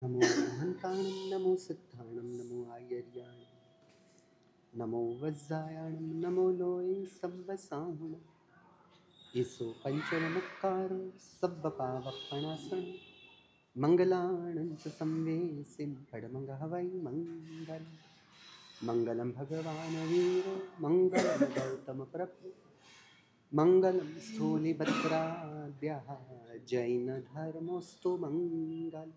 नमो अहंताणं नमो सिद्धाणं नमो आयर्याणं नमो वज्रायाणं नमो लोये संवसाहुणं ईसो पंचरमुक्कारो सब्बपावपणासनं मङ्गलानं च संवेसिं खड्मङ्गः वै मङ्गलम् मङ्गलं भगवान् वीरो मङ्गलं गौतमप्रभु मङ्गलं स्थूलिभद्राद्यः जैनधर्मोऽस्तु मङ्गलम्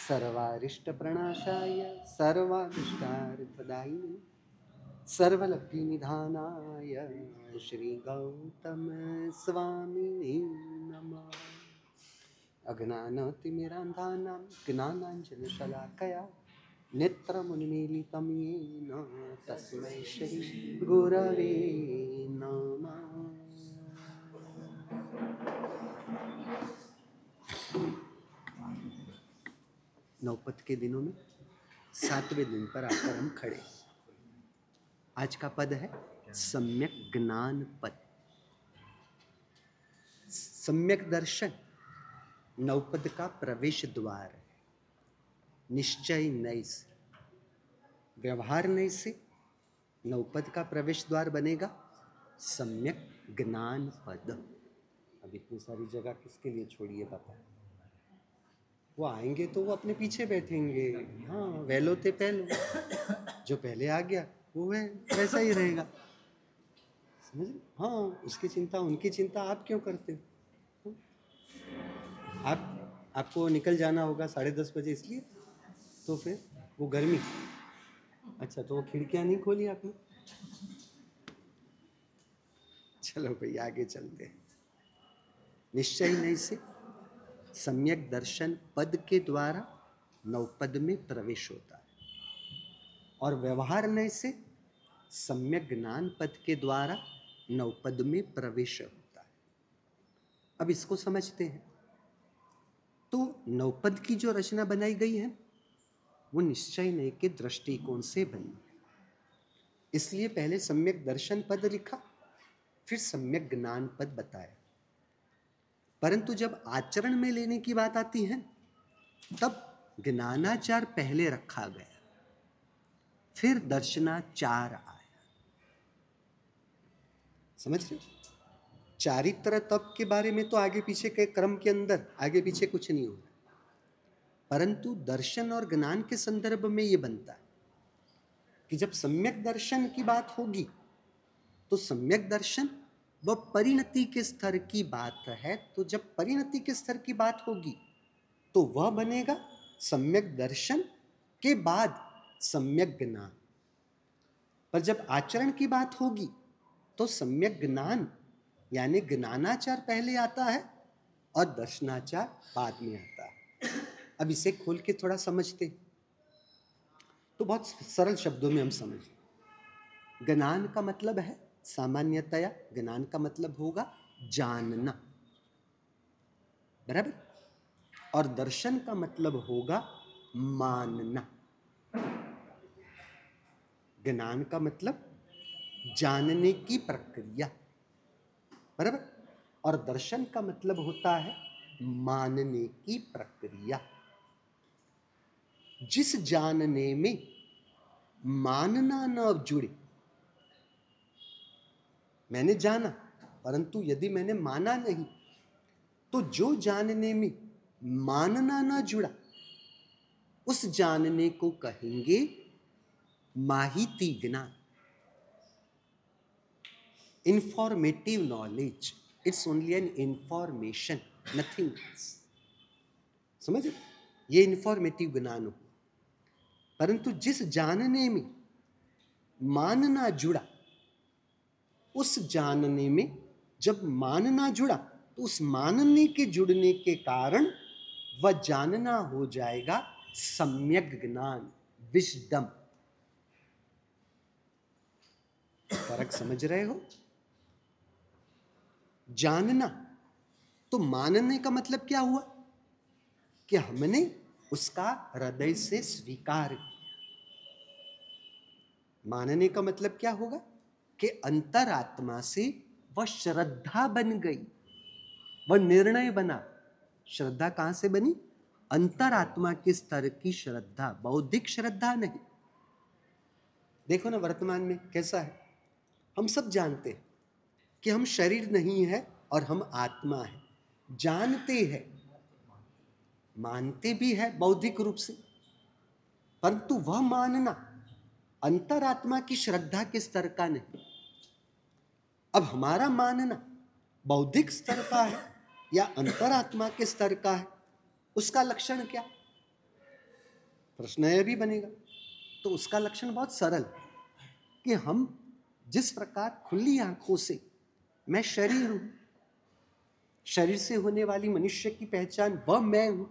सर्वारिष्टप्रणाशाय सर्वारिष्टार्थदायिने सर्वलब्धिनिधानाय श्रीगौतमस्वामिने नमः। अज्ञानतिमिरान्धानां ज्ञानाञ्जनशलाकया नेत्रमुन्मीलितं येन तस्मै श्रीगुरवे नमः। नौपत के दिनों में 7वें दिन पर आकर हम खड़े। आज का पद है सम्यक ज्ञान पद। सम्यक दर्शन नौपद का प्रवेश द्वार है। निश्चय नय से, व्यवहार नय से नौपद का प्रवेश द्वार बनेगा सम्यक ज्ञान पद। अब इतनी सारी जगह किसके लिए छोड़िए पापा? वो आएंगे तो वो अपने पीछे बैठेंगे। हाँ, वैलो ते पहलो, जो पहले आ गया वो है वैसा ही रहेगा। समझ? हाँ, उसकी चिंता उनकी चिंता आप क्यों करते हो? आपको निकल जाना होगा 10:30 बजे, इसलिए तो फिर वो गर्मी। अच्छा, तो वो खिड़कियां नहीं खोली आपने? चलो भाई आगे चलते हैं। निश्चय नहीं से सम्यक दर्शन पद के द्वारा नवपद में प्रवेश होता है, और व्यवहार नय से सम्यक ज्ञान पद के द्वारा नवपद में प्रवेश होता है। अब इसको समझते हैं। तो नवपद की जो रचना बनाई गई है वो निश्चय नय के दृष्टिकोण से बनी, इसलिए पहले सम्यक दर्शन पद लिखा, फिर सम्यक ज्ञान पद बताया। परंतु जब आचरण में लेने की बात आती है तब ज्ञानाचार पहले रखा गया, फिर दर्शनाचार आया। समझ रहे? चारित्र तप के बारे में तो आगे पीछे के क्रम के अंदर आगे पीछे कुछ नहीं हो रहा, परंतु दर्शन और ज्ञान के संदर्भ में ये बनता है कि जब सम्यक दर्शन की बात होगी तो सम्यक दर्शन वह परिणति के स्तर की बात है। तो जब परिणति के स्तर की बात होगी तो वह बनेगा सम्यक दर्शन के बाद सम्यक ज्ञान। पर जब आचरण की बात होगी तो सम्यक ज्ञान यानी ज्ञानाचार पहले आता है और दर्शनाचार बाद में आता है। अब इसे खोल के थोड़ा समझते तो बहुत सरल शब्दों में हम समझ। ज्ञान का मतलब है, सामान्यतया ज्ञान का मतलब होगा जानना, बराबर? और दर्शन का मतलब होगा मानना। ज्ञान का मतलब जानने की प्रक्रिया, बराबर? और दर्शन का मतलब होता है मानने की प्रक्रिया। जिस जानने में मानना न जुड़े, मैंने जाना परंतु यदि मैंने माना नहीं, तो जो जानने में मानना न जुड़ा उस जानने को कहेंगे माहिती ज्ञान, informative knowledge. It's only an information, nothing else. समझ? ये इंफॉर्मेटिव ज्ञान हो। परंतु जिस जानने में मानना जुड़ा, उस जानने में जब मानना जुड़ा तो उस मानने के जुड़ने के कारण वह जानना हो जाएगा सम्यक ज्ञान, विजडम। फर्क समझ रहे हो? जानना तो मानने का मतलब क्या हुआ कि हमने उसका हृदय से स्वीकार किया। मानने का मतलब क्या होगा कि अंतरात्मा से वह श्रद्धा बन गई, वह निर्णय बना। श्रद्धा कहां से बनी? अंतरात्मा के स्तर की श्रद्धा, बौद्धिक श्रद्धा नहीं। देखो ना वर्तमान में कैसा है, हम सब जानते हैं कि हम शरीर नहीं है और हम आत्मा है, जानते हैं, मानते भी है बौद्धिक रूप से, परंतु वह मानना अंतरात्मा की श्रद्धा के स्तर का नहीं। अब हमारा मानना बौद्धिक स्तर का है या अंतरात्मा के स्तर का है, उसका लक्षण क्या? प्रश्न यह भी बनेगा। तो उसका लक्षण बहुत सरल कि हम जिस प्रकार खुली आंखों से मैं शरीर हूं, शरीर से होने वाली मनुष्य की पहचान वह मैं हूं,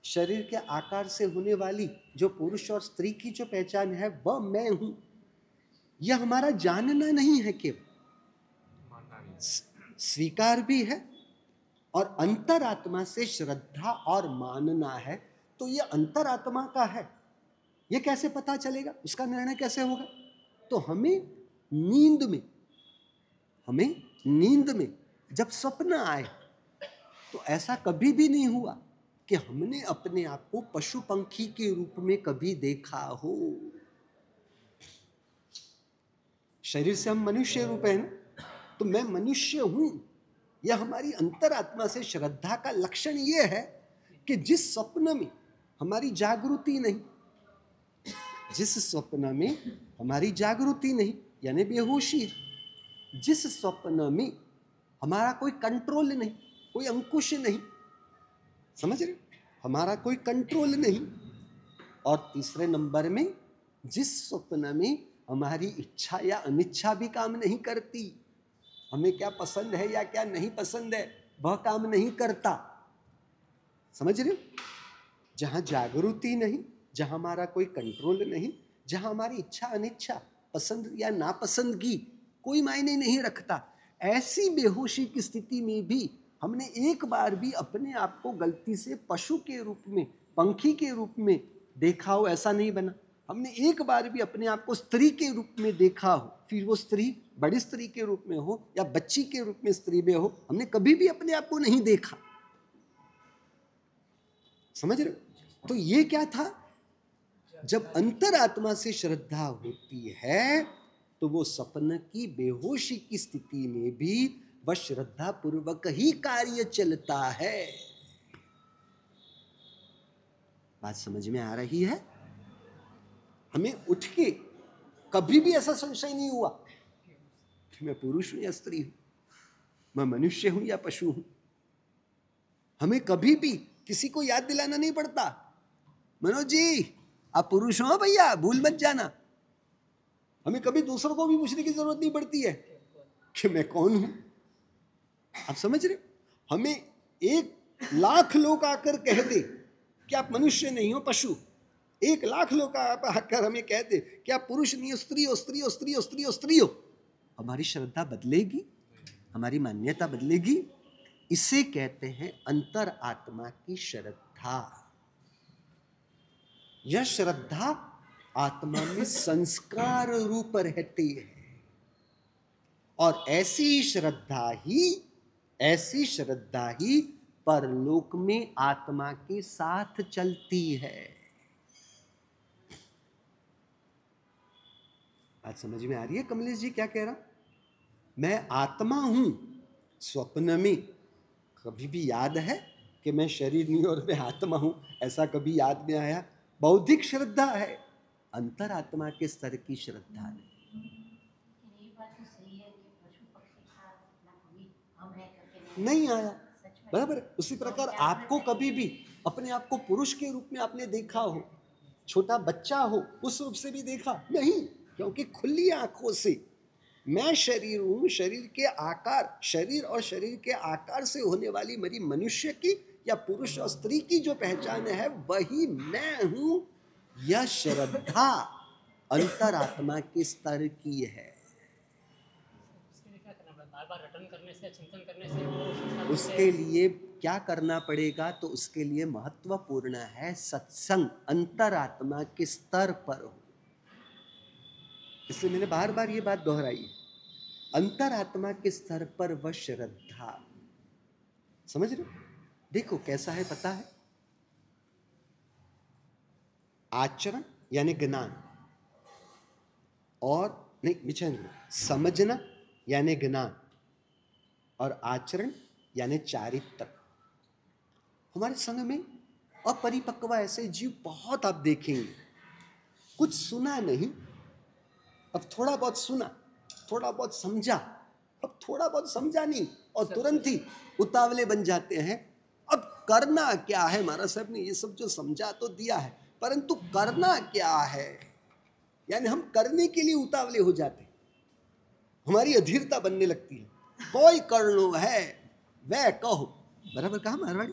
शरीर के आकार से होने वाली जो पुरुष और स्त्री की जो पहचान है वह मैं हूं, यह हमारा जानना नहीं है, केवल स्वीकार भी है और अंतरात्मा से श्रद्धा और मानना है। तो यह अंतरात्मा का है, यह कैसे पता चलेगा, उसका निर्णय कैसे होगा? तो हमें नींद में जब स्वप्न आए तो ऐसा कभी भी नहीं हुआ कि हमने अपने आप को पशु पंखी के रूप में कभी देखा हो। शरीर से हम मनुष्य रूप है ना, तो मैं मनुष्य हूं, यह हमारी अंतरात्मा से श्रद्धा का लक्षण यह है कि जिस स्वप्न में हमारी जागृति नहीं, जिस स्वप्न में हमारी जागृति नहीं यानी बेहोशी है, जिस स्वप्न में हमारा कोई कंट्रोल नहीं, कोई अंकुश नहीं, समझ रहे, हमारा कोई कंट्रोल नहीं, और तीसरे नंबर में जिस स्वप्न में हमारी इच्छा या अनिच्छा भी काम नहीं करती, हमें क्या पसंद है या क्या नहीं पसंद है वह काम नहीं करता, समझ रहे हो? जहां जागृति नहीं, जहां हमारा कोई कंट्रोल नहीं, जहां हमारी इच्छा अनिच्छा पसंद या नापसंदगी कोई मायने नहीं रखता, ऐसी बेहोशी की स्थिति में भी हमने एक बार भी अपने आप को गलती से पशु के रूप में, पंखी के रूप में देखा हो, ऐसा नहीं बना। हमने एक बार भी अपने आप को स्त्री के रूप में देखा हो, फिर वो स्त्री बड़ी स्त्री के रूप में हो या बच्ची के रूप में स्त्री में हो, हमने कभी भी अपने आप को नहीं देखा, समझ रहे हो? तो ये क्या था, जब अंतरात्मा से श्रद्धा होती है तो वो सपन की बेहोशी की स्थिति में भी वह श्रद्धा पूर्वक ही कार्य चलता है। बात समझ में आ रही है? हमें उठ के कभी भी ऐसा संशय नहीं हुआ कि मैं पुरुष हूं या स्त्री हूं, मैं मनुष्य हूं या पशु हूं। हमें कभी भी किसी को याद दिलाना नहीं पड़ता, मनोज जी आप पुरुष हो भैया, भूल मत जाना। हमें कभी दूसरों को भी पूछने की जरूरत नहीं पड़ती है कि मैं कौन हूं। आप समझ रहे? हमें 1,00,000 लोग आकर कह दे कि आप मनुष्य नहीं हो, पशु, 1,00,000 लोग आकर हमें कह दे कि आप पुरुष नहीं हो, स्त्री हो, स्त्री हो, स्त्री हो, स्त्री हो, स्त्री हो, हमारी श्रद्धा बदलेगी, हमारी मान्यता बदलेगी। इसे कहते हैं अंतर आत्मा की श्रद्धा। यह श्रद्धा आत्मा में संस्कार रूप रहती है और ऐसी श्रद्धा ही परलोक में आत्मा के साथ चलती है। बात समझ में आ रही है कमलेश जी क्या कह रहा? मैं आत्मा हूं, स्वप्न में कभी भी याद है कि मैं शरीर नहीं और मैं आत्मा हूं, ऐसा कभी याद नहीं आया। बौद्धिक श्रद्धा है, अंतरात्मा के स्तर की श्रद्धा नहीं आया। बराबर। उसी प्रकार आपको कभी भी अपने आप को पुरुष के रूप में आपने देखा हो, छोटा बच्चा हो उस रूप से भी देखा नहीं, क्योंकि खुली आंखों से मैं शरीर हूं, शरीर के आकार, शरीर और शरीर के आकार से होने वाली मेरी मनुष्य की या पुरुष और स्त्री की जो पहचान है वही मैं हूं। यह श्रद्धा अंतरात्मा के स्तर की है। उसके लिए क्या करना पड़ेगा? तो उसके लिए महत्वपूर्ण है सत्संग अंतरात्मा के स्तर पर हो। इसलिए मैंने बार बार ये बात दोहराई, अंतरात्मा के स्तर पर वह श्रद्धा। समझ रहे हो? देखो कैसा है पता है, आचरण यानी ज्ञान, और नहीं विचरण, समझना यानी ज्ञान और आचरण यानी चारित्र। हमारे संग में अपरिपक्व ऐसे जीव बहुत आप देखेंगे, कुछ सुना नहीं, अब थोड़ा बहुत सुना, थोड़ा बहुत समझा, अब थोड़ा बहुत समझा नहीं और तुरंत ही उतावले बन जाते हैं। अब करना क्या है, महाराज साहब ने ये सब जो समझा तो दिया है, परंतु करना क्या है, यानी हम करने के लिए उतावले हो जाते हैं, हमारी अधीरता बनने लगती है। कोई कर लो है वह कहो, बराबर कहा मारवाड़ी?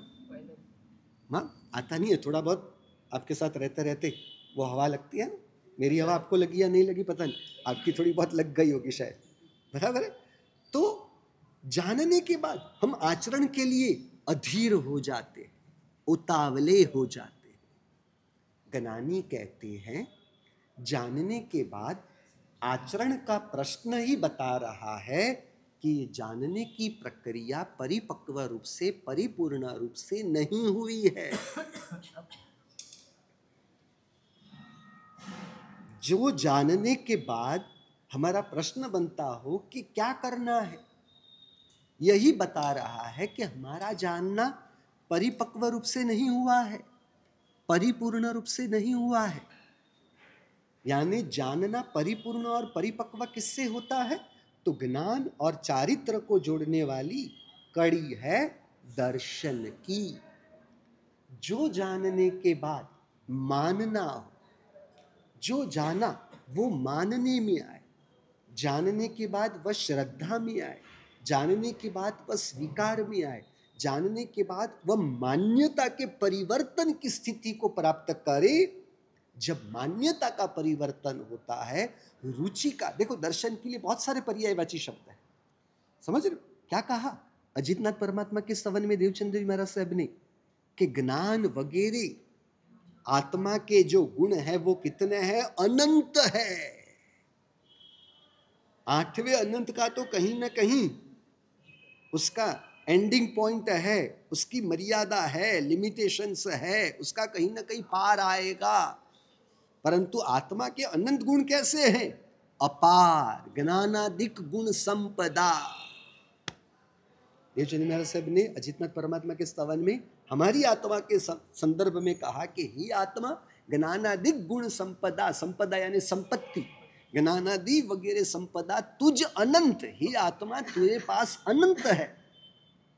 हाँ, आता नहीं है, थोड़ा बहुत आपके साथ रहते रहते वो हवा लगती है ना, मेरी हवा आपको लगी या नहीं लगी पता नहीं, आपकी थोड़ी बहुत लग गई होगी शायद, बराबर है। तो जानने के बाद हम आचरण के लिए अधीर हो जाते, उतावले हो जाते। ज्ञानी कहते हैं जानने के बाद आचरण का प्रश्न ही बता रहा है कि जानने की प्रक्रिया परिपक्व रूप से, परिपूर्ण रूप से नहीं हुई है। जो जानने के बाद हमारा प्रश्न बनता हो कि क्या करना है, यही बता रहा है कि हमारा जानना परिपक्व रूप से नहीं हुआ है, परिपूर्ण रूप से नहीं हुआ है। यानी जानना परिपूर्ण और परिपक्व किससे होता है? तो ज्ञान और चारित्र को जोड़ने वाली कड़ी है दर्शन की। जो जानने के बाद मानना हो, जो जाना वो मानने में आए, जानने के बाद वह श्रद्धा में आए, जानने के बाद वह स्वीकार में आए, जानने के बाद वह मान्यता के परिवर्तन की स्थिति को प्राप्त करे। जब मान्यता का परिवर्तन होता है, रुचि का, देखो दर्शन के लिए बहुत सारे पर्यायवाची शब्द हैं, समझ रहे हो क्या कहा अजितनाथ परमात्मा के स्तवन में देवचंद्र जी महाराज साहब ने, कि ज्ञान वगैरह आत्मा के जो गुण है वो कितने हैं? अनंत है। आठवें अनंत का तो कहीं ना कहीं उसका एंडिंग पॉइंट है, उसकी मर्यादा है, लिमिटेशंस है, उसका कहीं ना कहीं पार आएगा। परंतु आत्मा के अनंत गुण कैसे हैं? अपार, ज्ञानादिक गुण संपदा। देवचंद्र महाराज साहब ने अजितनाथ परमात्मा के स्तवन में हमारी आत्मा के संदर्भ में कहा कि ही आत्मा ज्ञानादिक गुण संपदा, संपदा यानी संपत्ति, ज्ञानादि वगैरह संपदा तुझ अनंत, ही आत्मा तुझे पास अनंत है।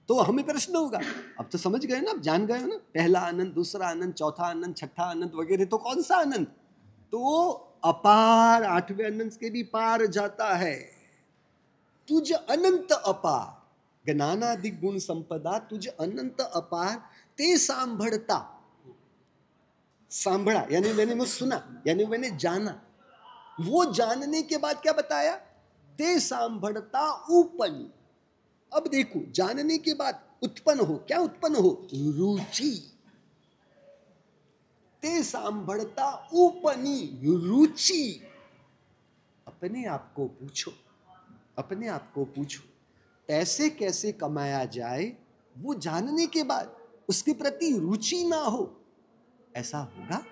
तो हमें प्रश्न होगा, अब तो समझ गए ना, अब जान गए हो ना, पहला अनंत, दूसरा अनंत, चौथा अनंत, छठा अनंत वगैरह, तो कौन सा अनंत? तो अपार, आठवें अनंत के भी पार जाता है। तुझ अनंत अपार, ज्ञानादिक गुण संपदा तुझ अनंत अपार, ते सांभड़ता, सांभड़ा यानी मैंने वो सुना, यानी मैंने जाना, वो जानने के बाद क्या बताया? ते सांभड़ता उपनी। अब देखो, जानने के बाद उत्पन्न हो, क्या उत्पन्न हो? रुचि। ते सांभड़ता उपनी रुचि। अपने आप को पूछो, अपने आप को पूछो, पैसे कैसे कमाया जाए, वो जानने के बाद उसके प्रति रुचि ना हो, ऐसा होगा?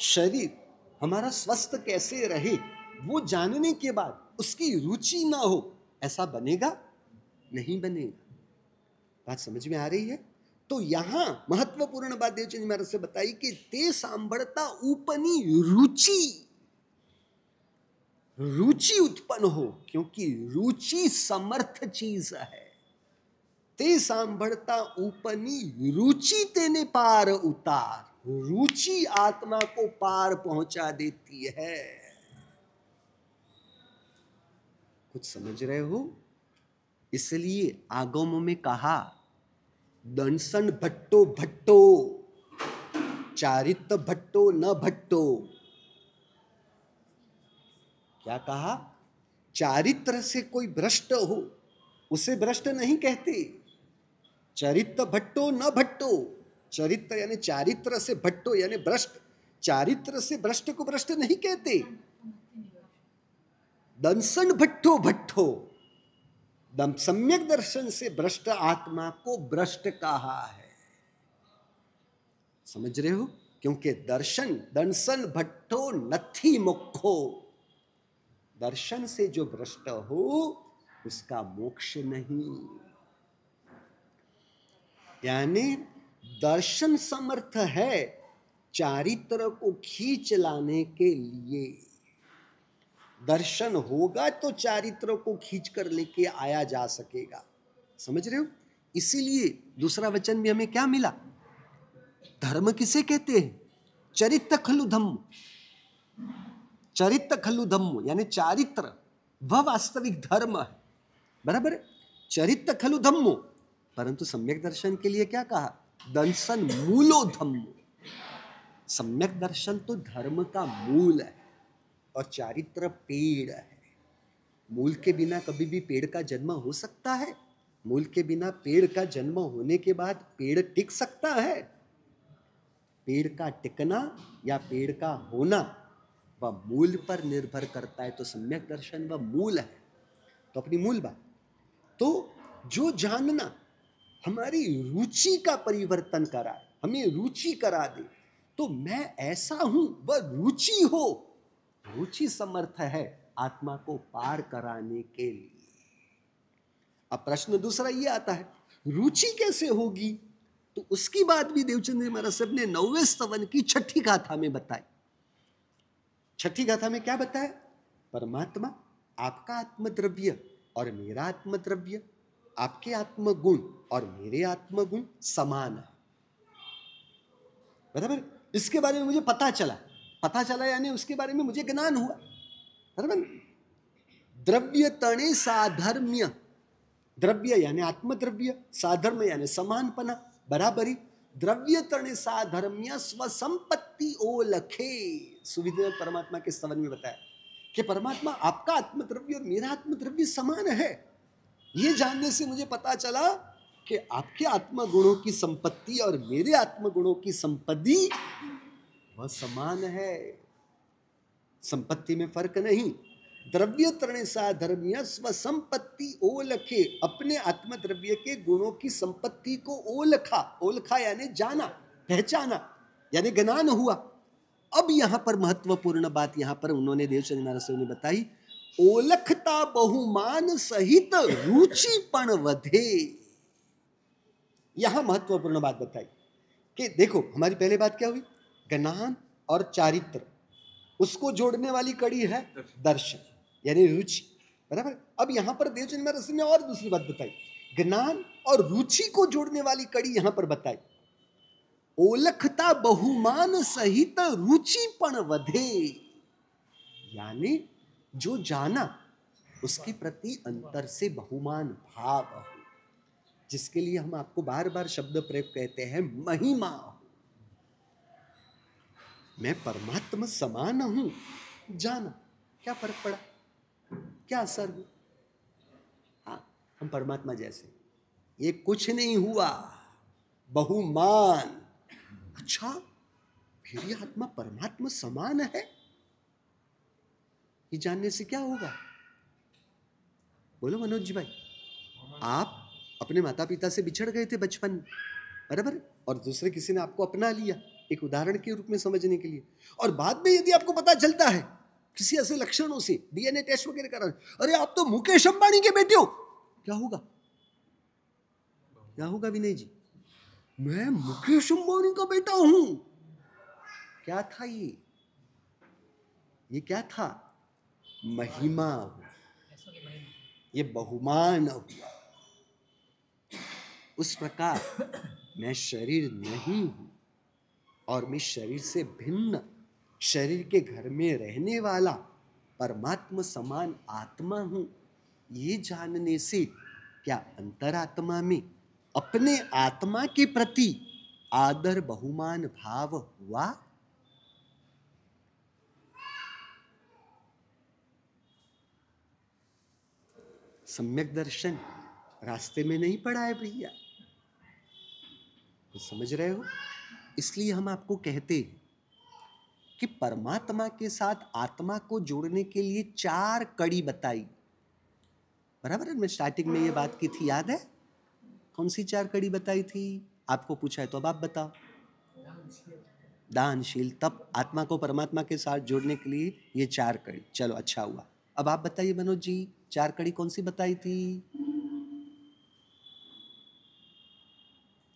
शरीर हमारा स्वस्थ कैसे रहे, वो जानने के बाद उसकी रुचि ना हो, ऐसा बनेगा? नहीं बनेगा। बात समझ में आ रही है? तो यहां महत्वपूर्ण बात देवचंद महाराज से बताई कि ते सांभड़ता उपनी रुचि, रुचि उत्पन्न हो, क्योंकि रुचि समर्थ चीज है। ते सांभड़ता उपनी रुचि तेने पार उतार, रुचि आत्मा को पार पहुंचा देती है। कुछ समझ रहे हो? इसलिए आगम में कहा दंसन भट्टो भट्टो, चारित्र भट्टो न भट्टो। क्या कहा? चारित्र से कोई भ्रष्ट हो उसे भ्रष्ट नहीं कहते। चरित्र भट्टो न भट्टो, चरित्र यानी चारित्र से भट्टो यानी भ्रष्ट, चारित्र से भ्रष्ट को भ्रष्ट नहीं कहते। दंसन भट्टो भट्टो, सम्यक दर्शन से भ्रष्ट आत्मा को भ्रष्ट कहा है। समझ रहे हो? क्योंकि दर्शन दंसन भट्टो नथी मुखो, दर्शन से जो भ्रष्ट हो उसका मोक्ष नहीं। यानी दर्शन समर्थ है चारित्र को खींच लाने के लिए। दर्शन होगा तो चारित्र को खींच कर लेके आया जा सकेगा। समझ रहे हो? इसीलिए दूसरा वचन भी हमें क्या मिला? धर्म किसे कहते हैं? चरित्र खलु धम्म। चरित्र खलु धम्म यानी चारित्र वह वास्तविक धर्म है। बराबर है? चरित्र खलु धम्मो। परंतु सम्यक दर्शन के लिए क्या कहा? दंसन मूलो धम्मो। सम्यक दर्शन तो धर्म का मूल है और चारित्र पेड़ है। मूल के बिना कभी भी पेड़ का जन्म हो सकता है? मूल के बिना पेड़ का जन्म होने के बाद पेड़ टिक सकता है? पेड़ का टिकना या पेड़ का होना वह मूल पर निर्भर करता है। तो सम्यक दर्शन वह मूल है। तो अपनी मूल बात, तो जो जानना हमारी रुचि का परिवर्तन कराए, हमें रुचि करा दे, तो मैं ऐसा हूं वह रुचि हो, रुचि समर्थ है आत्मा को पार कराने के लिए। अब प्रश्न दूसरा ये आता है, रुचि कैसे होगी? तो उसकी बात भी देवचंद महाराज साहब ने 9वें स्तवन की 6ठी गाथा में बताई। 6ठी गाथा में क्या बताया? परमात्मा आपका आत्मद्रव्य और मेरा आत्मद्रव्य, आपके आत्मगुण और मेरे आत्मगुण समान है। बराबर? इसके बारे में मुझे पता चला यानी उसके बारे में मुझे ज्ञान हुआ। बराबर? द्रव्य तणे साधर्म्य, द्रव्य यानी आत्मद्रव्य, साधर्म्य यानी समानपना, बराबरी। द्रव्य तणे साधर्म्य स्वसंपत्ति ओलखे। सुविधा परमात्मा के स्तवन में बताया कि परमात्मा आपका आत्मद्रव्य और मेरा आत्मद्रव्य समान है। ये जानने से मुझे पता चला कि आपके आत्मगुणों की संपत्ति और मेरे आत्मगुणों की संपत्ति वह समान है, संपत्ति में फर्क नहीं। द्रव्य तृण साधर्म्य स्वसंपत्ति ओलखे, अपने आत्मद्रव्य के गुणों की संपत्ति को ओलखा, ओलखा यानी जाना, पहचाना, यानी ज्ञान हुआ। अब यहां पर महत्वपूर्ण बात यहां पर उन्होंने देवचंद महाराज ने बताई, ओलखता बहुमान सहित रुचिपण वधे। यहां महत्वपूर्ण बात बताई कि देखो हमारी पहले बात क्या हुई? ज्ञान और चारित्र, उसको जोड़ने वाली कड़ी है दर्शन यानी रुचि। बराबर? अब यहां पर देवचंद महाराज ने और दूसरी बात बताई, ज्ञान और रुचि को जोड़ने वाली कड़ी यहां पर बताई, ओलखता बहुमान सहित रुचिपण वधे। यानी जो जाना उसके प्रति अंतर से बहुमान भाव हो, जिसके लिए हम आपको बार बार शब्द प्रयोग कहते हैं महिमा। मैं परमात्मा समान हूं, जाना क्या फर्क पड़ा, क्या असर हुआ? हाँ, हम परमात्मा जैसे, ये कुछ नहीं हुआ, बहुमान। अच्छा, फिर ये आत्मा परमात्मा समान है, ये जानने से क्या होगा? बोलो मनोज जी भाई। आप अपने माता पिता से बिछड़ गए थे बचपन में, बराबर, और दूसरे किसी ने आपको अपना लिया, एक उदाहरण के रूप में समझने के लिए। और बाद में यदि आपको पता चलता है किसी ऐसे लक्षणों से, डीएनए टेस्ट वगैरह करा, अरे आप तो मुकेश अंबानी के बेटे हो, क्या होगा? क्या होगा विनय जी? मैं मुकेश अंबानी का बेटा हूं। क्या था ये क्या था? महिमा, ये बहुमान हुआ। उस प्रकार मैं शरीर नहीं हूं और मैं शरीर से भिन्न, शरीर के घर में रहने वाला परमात्मा समान आत्मा हूं। ये जानने से क्या अंतरात्मा में अपने आत्मा के प्रति आदर बहुमान भाव हुआ? सम्यक दर्शन रास्ते में नहीं पड़ा है भैया, तो समझ रहे हो? इसलिए हम आपको कहते हैं कि परमात्मा के साथ आत्मा को जोड़ने के लिए 4 कड़ी बताई। बराबर है? मैं स्टार्टिंग में ये बात की थी, याद है? कौन सी 4 कड़ी बताई थी? आपको पूछा है तो अब आप बताओ। दानशील, तप, आत्मा को परमात्मा के साथ जोड़ने के लिए ये 4 कड़ी। चलो अच्छा हुआ। अब आप बताइए मनोज जी, 4 कड़ी कौन सी बताई थी?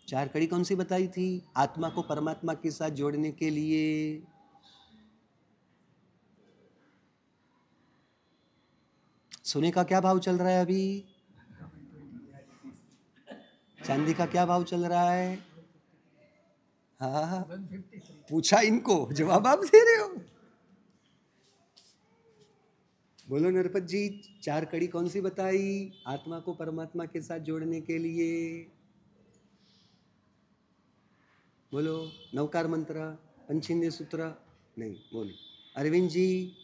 4 कड़ी कौन सी बताई थी आत्मा को परमात्मा के साथ जोड़ने के लिए? सोने का क्या भाव चल रहा है अभी? चांदी का क्या भाव चल रहा है? हाँ, पूछा इनको, जवाब आप दे रहे हो। बोलो नरपत जी, 4 कड़ी कौन सी बताई आत्मा को परमात्मा के साथ जोड़ने के लिए? बोलो। नवकार मंत्र, पंचेंद्रिय सूत्र? नहीं, बोलो। अरविंद जी,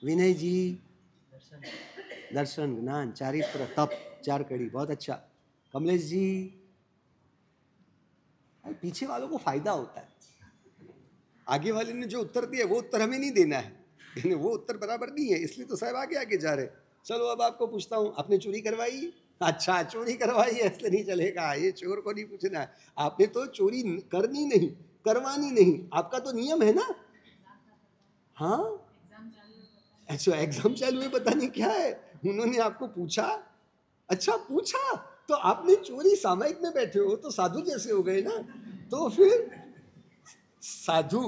विनय जी? दर्शन, ज्ञान, चारित्र, तप, 4 कड़ी, बहुत अच्छा। कमलेश जी? पीछे वालों को फायदा होता है, आगे वाले ने जो उत्तर दिया वो उत्तर हमें नहीं देना है, वो उत्तर बराबर नहीं है, इसलिए तो साहब आगे आगे जा रहे। चलो अब आपको पूछता हूँ, आपने चोरी करवाई? अच्छा, चोरी करवाई है, इसलिए नहीं चलेगा, ये चोर को नहीं पूछना है। आपने तो चोरी करनी नहीं, करवानी नहीं, आपका तो नियम है ना। हाँ, अच्छा, एग्जाम चालू है, पता नहीं क्या है, उन्होंने आपको पूछा। अच्छा, पूछा तो आपने चोरी, सामायिक में बैठे हो तो साधु जैसे हो गए ना। तो फिर साधु,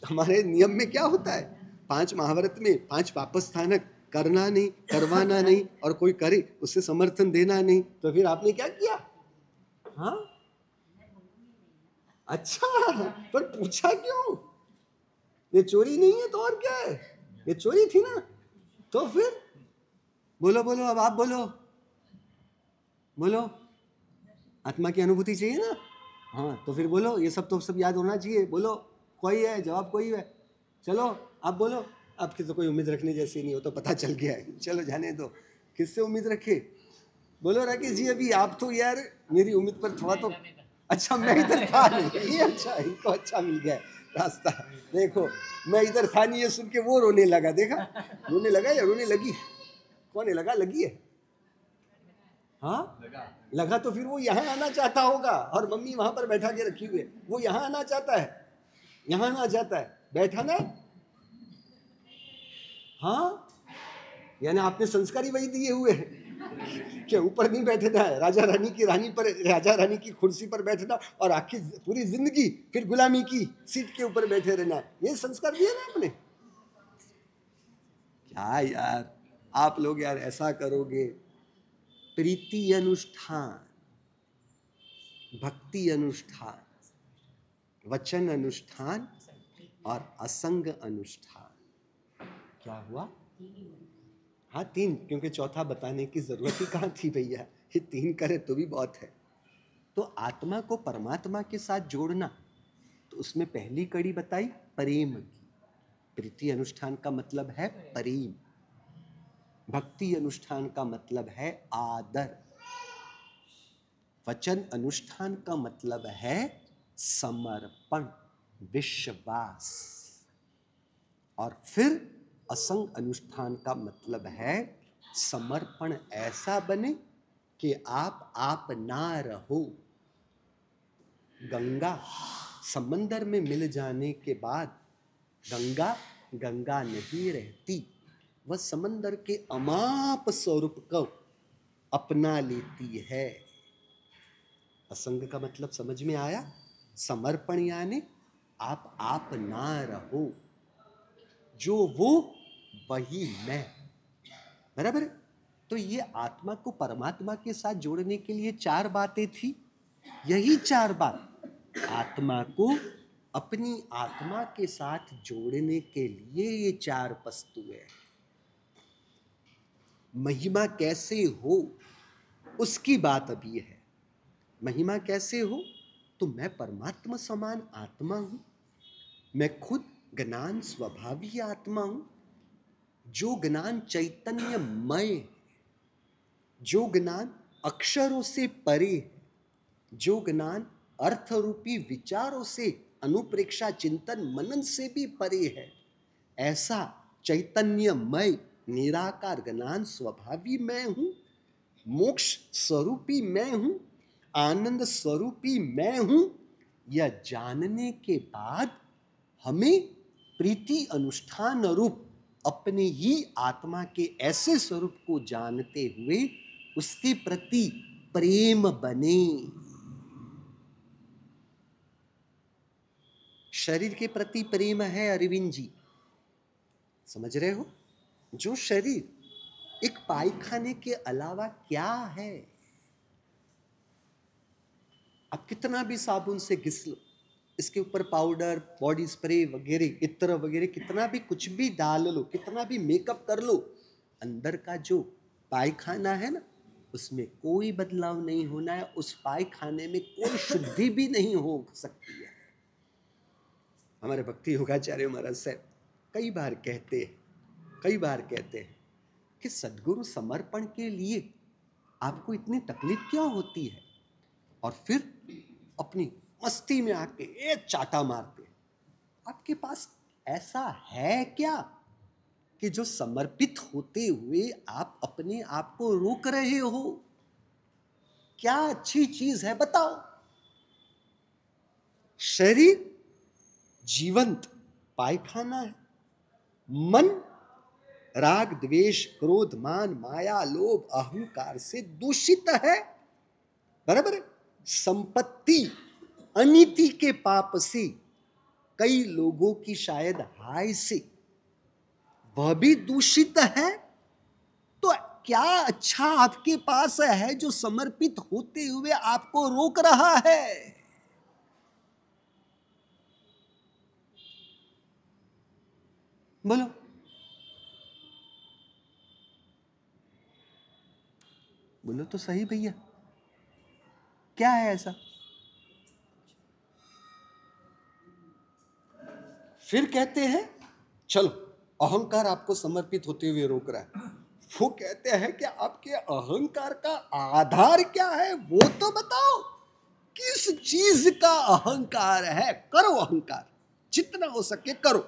हमारे नियम में क्या होता है, 5 महाभारत में 5 पापस्थानक, करना नहीं, करवाना नहीं, और कोई करे उससे समर्थन देना नहीं। तो फिर आपने क्या किया? हाँ, अच्छा, पर पूछा क्यों? ये चोरी नहीं है तो और क्या है, ये चोरी थी ना। तो फिर बोलो बोलो, अब आप बोलो, बोलो। आत्मा की अनुभूति चाहिए ना। हाँ, तो फिर बोलो, ये सब तो सब याद होना चाहिए। बोलो, कोई है जवाब? कोई है? चलो आप बोलो। आपकी तो कोई उम्मीद रखने जैसी नहीं हो तो पता चल गया है, चलो जाने दो। किससे उम्मीद रखे? बोलो राकेश जी। अभी आप तो यार मेरी उम्मीद पर थोड़ा तो, अच्छा मैं इधर था नहीं, ये अच्छा, इनको अच्छा मिल गया रास्ता। देखो, मैं इधर था नहीं, ये सुन के वो रोने लगा, देखा? रोने लगा या रोने लगी? कौन लगा? लगी है? हाँ, लगा तो फिर वो यहाँ आना चाहता होगा, और मम्मी वहां पर बैठा के रखी हुई है, वो यहाँ आना चाहता है, यहाँ ना जाता है, बैठा ना। हाँ, यानी आपने संस्कार ही वही दिए हुए हैं कि ऊपर नहीं बैठना है, राजा रानी की रानी पर, राजा रानी की कुर्सी पर बैठना, और आखिर पूरी जिंदगी फिर गुलामी की सीट के ऊपर बैठे रहना, ये संस्कार दिए ना आपने। क्या यार, आप लोग यार ऐसा करोगे? प्रीति अनुष्ठान, भक्ति अनुष्ठान, वचन अनुष्ठान और असंग अनुष्ठान। क्या हुआ? हाँ, 3, क्योंकि चौथा बताने की जरूरत ही कहाँ थी भैया, ये 3 करे तो भी बहुत है। तो आत्मा को परमात्मा के साथ जोड़ना, तो उसमें पहली कड़ी बताई प्रेम की। प्रीति अनुष्ठान का मतलब है प्रेम, भक्ति अनुष्ठान का मतलब है आदर, वचन अनुष्ठान का मतलब है समर्पण, विश्वास, और फिर असंग अनुष्ठान का मतलब है समर्पण ऐसा बने कि आप ना रहो। गंगा समंदर में मिल जाने के बाद गंगा गंगा नहीं रहती, वह समंदर के अमाप स्वरूप को अपना लेती है। असंग का मतलब समझ में आया? समर्पण यानी आप ना रहो, जो वो वही मैं, बराबर? तो ये आत्मा को परमात्मा के साथ जोड़ने के लिए 4 बातें थी। यही 4 बात आत्मा को अपनी आत्मा के साथ जोड़ने के लिए ये 4 वस्तुएं। महिमा कैसे हो उसकी बात अभी है। महिमा कैसे हो? तो मैं परमात्मा समान आत्मा हूं, मैं खुद ज्ञान स्वभावी आत्मा हूं, जो ज्ञान चैतन्यमय है, जो ज्ञान अक्षरों से परे है, जो ज्ञान अर्थ रूपी विचारों से, अनुप्रेक्षा चिंतन मनन से भी परे है, ऐसा चैतन्यमय निराकार ज्ञान स्वभावी मैं हूं, मोक्ष स्वरूपी मैं हूं, आनंद स्वरूपी मैं हूं। यह जानने के बाद हमें प्रीति अनुष्ठान रूप अपने ही आत्मा के ऐसे स्वरूप को जानते हुए उसके प्रति प्रेम बने। शरीर के प्रति प्रेम है अरविंद जी, समझ रहे हो? जो शरीर एक पायखाने के अलावा क्या है? आप कितना भी साबुन से घिस लो, इसके ऊपर पाउडर, बॉडी स्प्रे वगैरह, इत्र वगैरह, कितना भी कुछ भी डाल लो, कितना भी मेकअप कर लो, अंदर का जो पायखाना है ना, उसमें कोई बदलाव नहीं होना है। उस पायखाने में कोई शुद्धि भी नहीं हो सकती है। हमारे भक्ति योगाचार्य महाराज साहब कई बार कहते हैं कि सद्गुरु समर्पण के लिए आपको इतनी तकलीफ क्यों होती है, और फिर अपनी मस्ती में आके एक चाटा मारते। आपके पास ऐसा है क्या कि जो समर्पित होते हुए आप अपने आप को रोक रहे हो? क्या अच्छी चीज है बताओ? शरीर जीवंत पायखाना है, मन राग द्वेष क्रोध मान माया लोभ अहंकार से दूषित है, बराबर है? संपत्ति अनीति के पाप से, कई लोगों की शायद हाय से, वह भी दूषित है। तो क्या अच्छा आपके पास है जो समर्पित होते हुए आपको रोक रहा है? बोलो, बोलो तो सही भैया, क्या है ऐसा? फिर कहते हैं चलो अहंकार आपको समर्पित होते हुए रोक रहा है। वो कहते हैं कि आपके अहंकार का आधार क्या है वो तो बताओ। किस चीज का अहंकार है? करो अहंकार, जितना हो सके करो।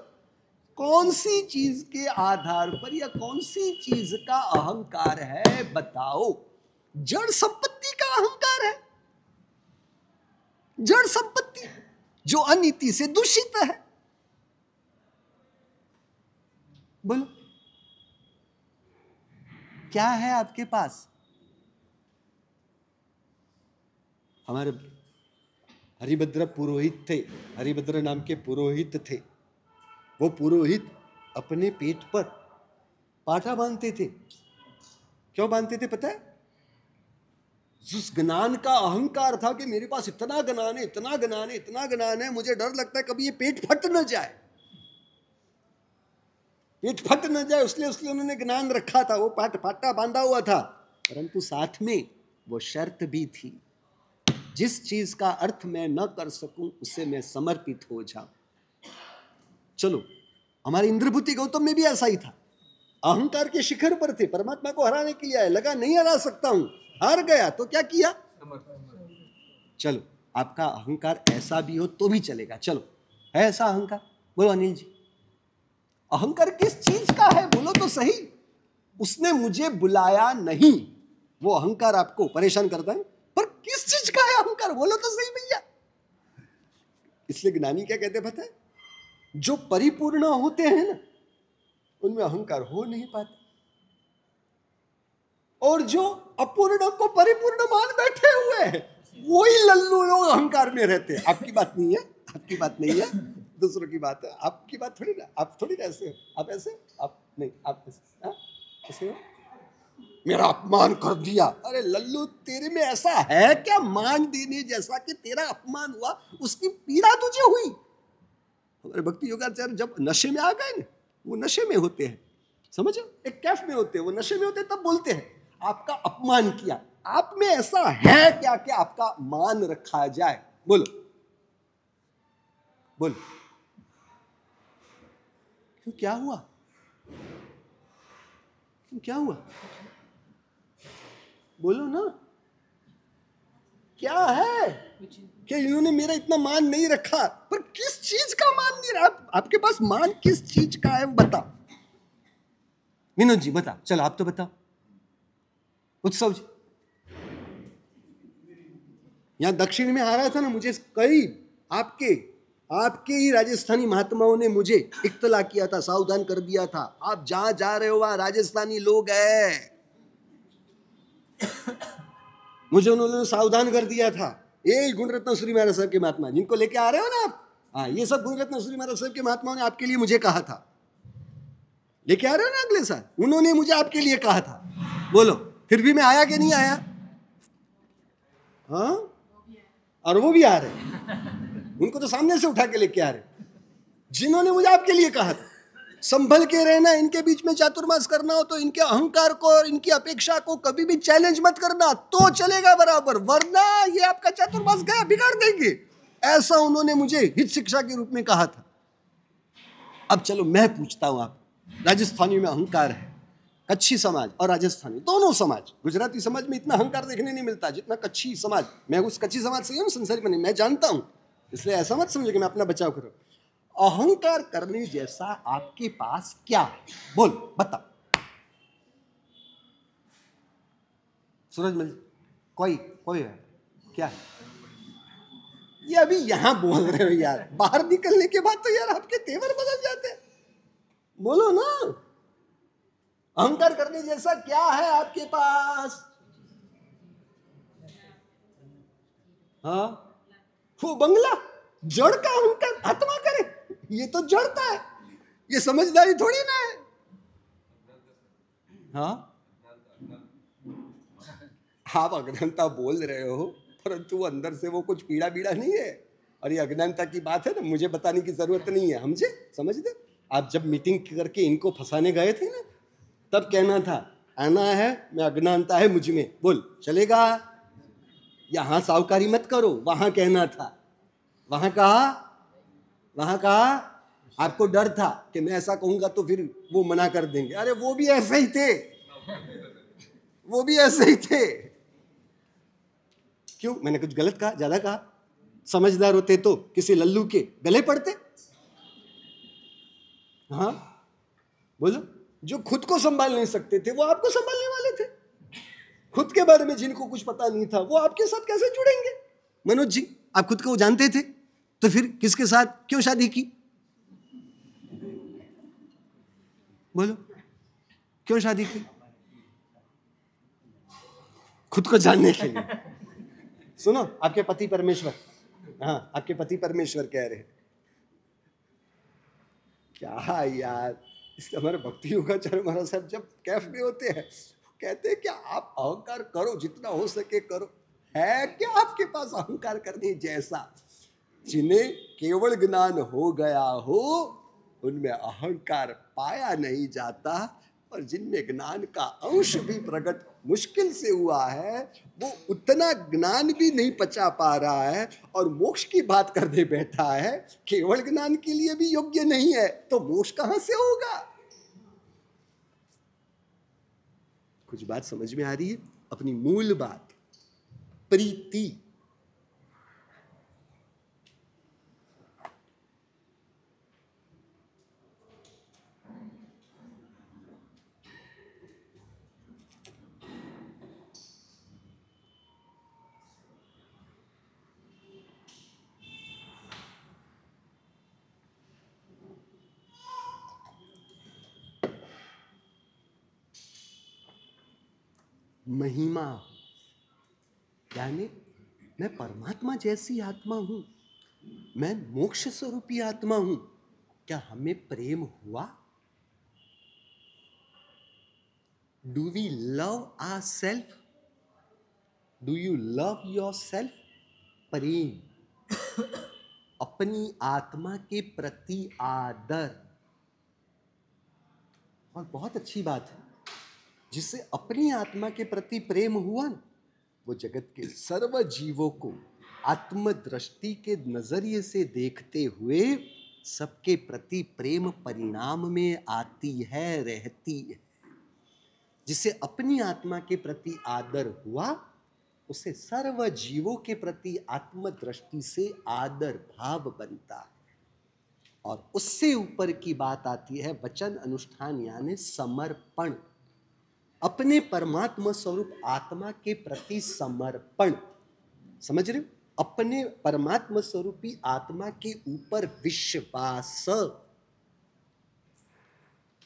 कौन सी चीज के आधार पर या कौन सी चीज का अहंकार है बताओ? जड़ संपत्ति का अहंकार है, जड़ संपत्ति जो अनीति से दूषित है। बोलो क्या है आपके पास? हमारे हरिभद्र पुरोहित थे, हरिभद्र नाम के पुरोहित थे। वो पुरोहित अपने पेट पर पाटा बांधते थे। क्यों बांधते थे पता है? उस ज्ञान का अहंकार था कि मेरे पास इतना ज्ञान है, इतना ज्ञान है, इतना ज्ञान है, मुझे डर लगता है कभी ये पेट फट न जाए, पेट फट न जाए, इसलिए उन्होंने ज्ञान रखा था। वो पाटा बांधा हुआ था, परंतु साथ में वो शर्त भी थी, जिस चीज का अर्थ मैं न कर सकूं उससे मैं समर्पित हो जाऊं। चलो हमारे इंद्रभूति गौतम में भी ऐसा ही था। अहंकार के शिखर पर थे, परमात्मा को हराने के लिए आए, लगा नहीं हरा सकता हूं, हार गया तो क्या किया? चलो आपका अहंकार ऐसा भी हो तो भी चलेगा, चलो है ऐसा अहंकार? बोलो अनिल जी, अहंकार किस चीज का है बोलो तो सही। उसने मुझे बुलाया नहीं, वो अहंकार आपको परेशान करता है, पर किस चीज का है अहंकार बोलो तो सही भैया। इसलिए ज्ञानी क्या कहते पता है? जो परिपूर्ण होते हैं ना उनमें अहंकार हो नहीं पाता, और जो अपूर्ण को परिपूर्ण मान बैठे हुए हैं वही लल्लू लोग अहंकार में रहते हैं। आपकी बात नहीं है, आपकी बात नहीं है, दूसरों की बात है। आपकी बात थोड़ी ना, आप थोड़ी ना ऐसे हो, आप ऐसे, आप नहीं, आप ऐसे हो, मेरा अपमान कर दिया। अरे लल्लू तेरे में ऐसा है क्या मान देने जैसा कि तेरा अपमान हुआ, उसकी पीड़ा तुझे हुई? हमारे भक्ति योगाचार्य जब नशे में आ गए ना, वो नशे में होते हैं, समझो, एक कैफ में होते हैं, वो नशे में होते हैं, तब बोलते हैं आपका अपमान किया। आप में ऐसा है क्या कि आपका मान रखा जाए? बोलो बोलो, क्यों, क्या हुआ? क्यों, क्या हुआ? बोलो ना, क्या है कि इन्होंने मेरा इतना मान नहीं रखा? पर किस चीज का मान नहीं रहा? आपके पास मान किस चीज का है बताओ। विनोद जी बता, चलो आप तो बताओ। उत्सव जी, यहां दक्षिण में आ रहा था ना, मुझे कई आपके आपके ही राजस्थानी महात्माओं ने मुझे इत्तला किया था, सावधान कर दिया था, आप जहां जा रहे हो वहां राजस्थानी लोग हैं। मुझे उन्होंने सावधान कर दिया था। ये गुणरत्न श्री महाराज साहब के महात्मा जिनको लेके आ रहे हो ना आप, हाँ, ये सब गुणरत्न श्री महाराज साहब के महात्माओं ने आपके लिए मुझे कहा था। लेके आ रहे हो ना अगले साल, उन्होंने मुझे आपके लिए कहा था। बोलो फिर भी मैं आया कि नहीं आया? हाँ, और वो भी आ रहे हैं, उनको तो सामने से उठा के लेके आ रहे, जिन्होंने मुझे आपके लिए कहा था संभल के रहना, इनके बीच में चातुर्मास करना हो तो इनके अहंकार को और इनकी अपेक्षा को कभी भी चैलेंज मत करना, तो चलेगा बराबर, वरना ये आपका चातुर्मास गया, बिगाड़ देंगे। ऐसा उन्होंने मुझे हित शिक्षा के रूप में कहा था। अब चलो मैं पूछता हूं, आप राजस्थानी में अहंकार है, कच्छी समाज और राजस्थानी दोनों समाज, गुजराती समाज में इतना अहंकार देखने नहीं मिलता जितना कच्छी समाज, मैं उस कच्छी समाज से हूं, संसारी में नहीं, मैं जानता हूं, इसलिए ऐसा मत समझो कि मैं अपना बचाव करूं। अहंकार करने जैसा आपके पास क्या है? बोल बता। सूरजमल कोई है क्या है? ये अभी यहां बोल रहे हो यार, बाहर निकलने के बाद तो यार आपके तेवर बदल जाते हैं। बोलो ना, अहंकार करने जैसा क्या है आपके पास? हाँ, वो बंगला जड़ का अहंकार आत्मा करे, ये तो जड़ता है, ये समझदारी थोड़ी ना है। हाँ, आप अज्ञानता बोल रहे हो, परंतु अंदर से वो कुछ पीड़ा बीड़ा नहीं है। और ये अज्ञानता की बात है ना, मुझे बताने की जरूरत नहीं है, हमसे समझ दे। आप जब मीटिंग करके इनको फंसाने गए थे ना, तब कहना था आना है, मैं अज्ञानता है मुझ में, बोल चलेगा। यहां सावकारी मत करो, वहां कहना था, वहां कहा आपको डर था कि मैं ऐसा कहूंगा तो फिर वो मना कर देंगे। अरे वो भी ऐसे ही थे, वो भी ऐसे ही थे। क्यों, मैंने कुछ गलत कहा, ज्यादा कहा? समझदार होते तो किसी लल्लू के गले पड़ते? हाँ बोलो, जो खुद को संभाल नहीं सकते थे वो आपको संभालने वाले थे। खुद के बारे में जिनको कुछ पता नहीं था वो आपके साथ कैसे जुड़ेंगे? मनोज जी, आप खुद को जानते थे तो फिर किसके साथ क्यों शादी की? बोलो, क्यों शादी की? खुद को जानने के लिए। सुनो, आपके पति परमेश्वर, हाँ आपके पति परमेश्वर कह रहे हैं, क्या यार, इससे हमारे भक्ति योगाचार्य महाराज साहब जब कैफ में होते हैं कहते हैं कि आप अहंकार करो, जितना हो सके करो। है क्या आपके पास अहंकार करने जैसा? जिन्हें केवल ज्ञान हो गया हो उनमें अहंकार पाया नहीं जाता, और जिनमें ज्ञान का अंश भी प्रकट मुश्किल से हुआ है वो उतना ज्ञान भी नहीं पचा पा रहा है और मोक्ष की बात करने बैठा है, केवल ज्ञान के लिए भी योग्य नहीं है, तो मोक्ष कहां से होगा? कुछ बात समझ में आ रही है? अपनी मूल बात, प्रीति। महिमा यानी मैं परमात्मा जैसी आत्मा हूं, मैं मोक्ष स्वरूपी आत्मा हूं। क्या हमें प्रेम हुआ? Do we love ourselves? Do you love yourself? प्रेम, अपनी आत्मा के प्रति आदर। और बहुत अच्छी बात है, जिससे अपनी आत्मा के प्रति प्रेम हुआ न, वो जगत के सर्व जीवों को आत्मदृष्टि के नजरिए से देखते हुए सबके प्रति प्रेम परिणाम में आती है, रहती है। जिसे अपनी आत्मा के प्रति आदर हुआ, उसे सर्व जीवों के प्रति आत्मदृष्टि से आदर भाव बनता है। और उससे ऊपर की बात आती है वचन अनुष्ठान यानी समर्पण, अपने परमात्मा स्वरूप आत्मा के प्रति समर्पण। समझ रहे हो? अपने परमात्मा स्वरूपी आत्मा के ऊपर विश्वास,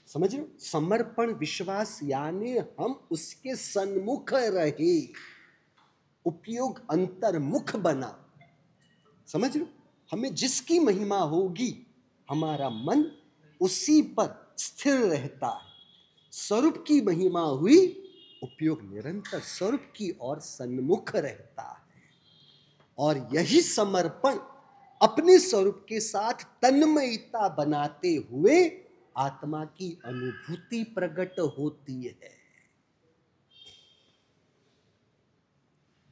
समझ रहे हो, समर्पण विश्वास, यानी हम उसके सन्मुख रहे, उपयोग अंतर्मुख बना। समझ रहे हो, हमें जिसकी महिमा होगी हमारा मन उसी पर स्थिर रहता है। स्वरूप की महिमा हुई, उपयोग निरंतर स्वरूप की ओर सन्मुख रहता है। और यही समर्पण अपने स्वरूप के साथ तन्मयता बनाते हुए आत्मा की अनुभूति प्रकट होती है।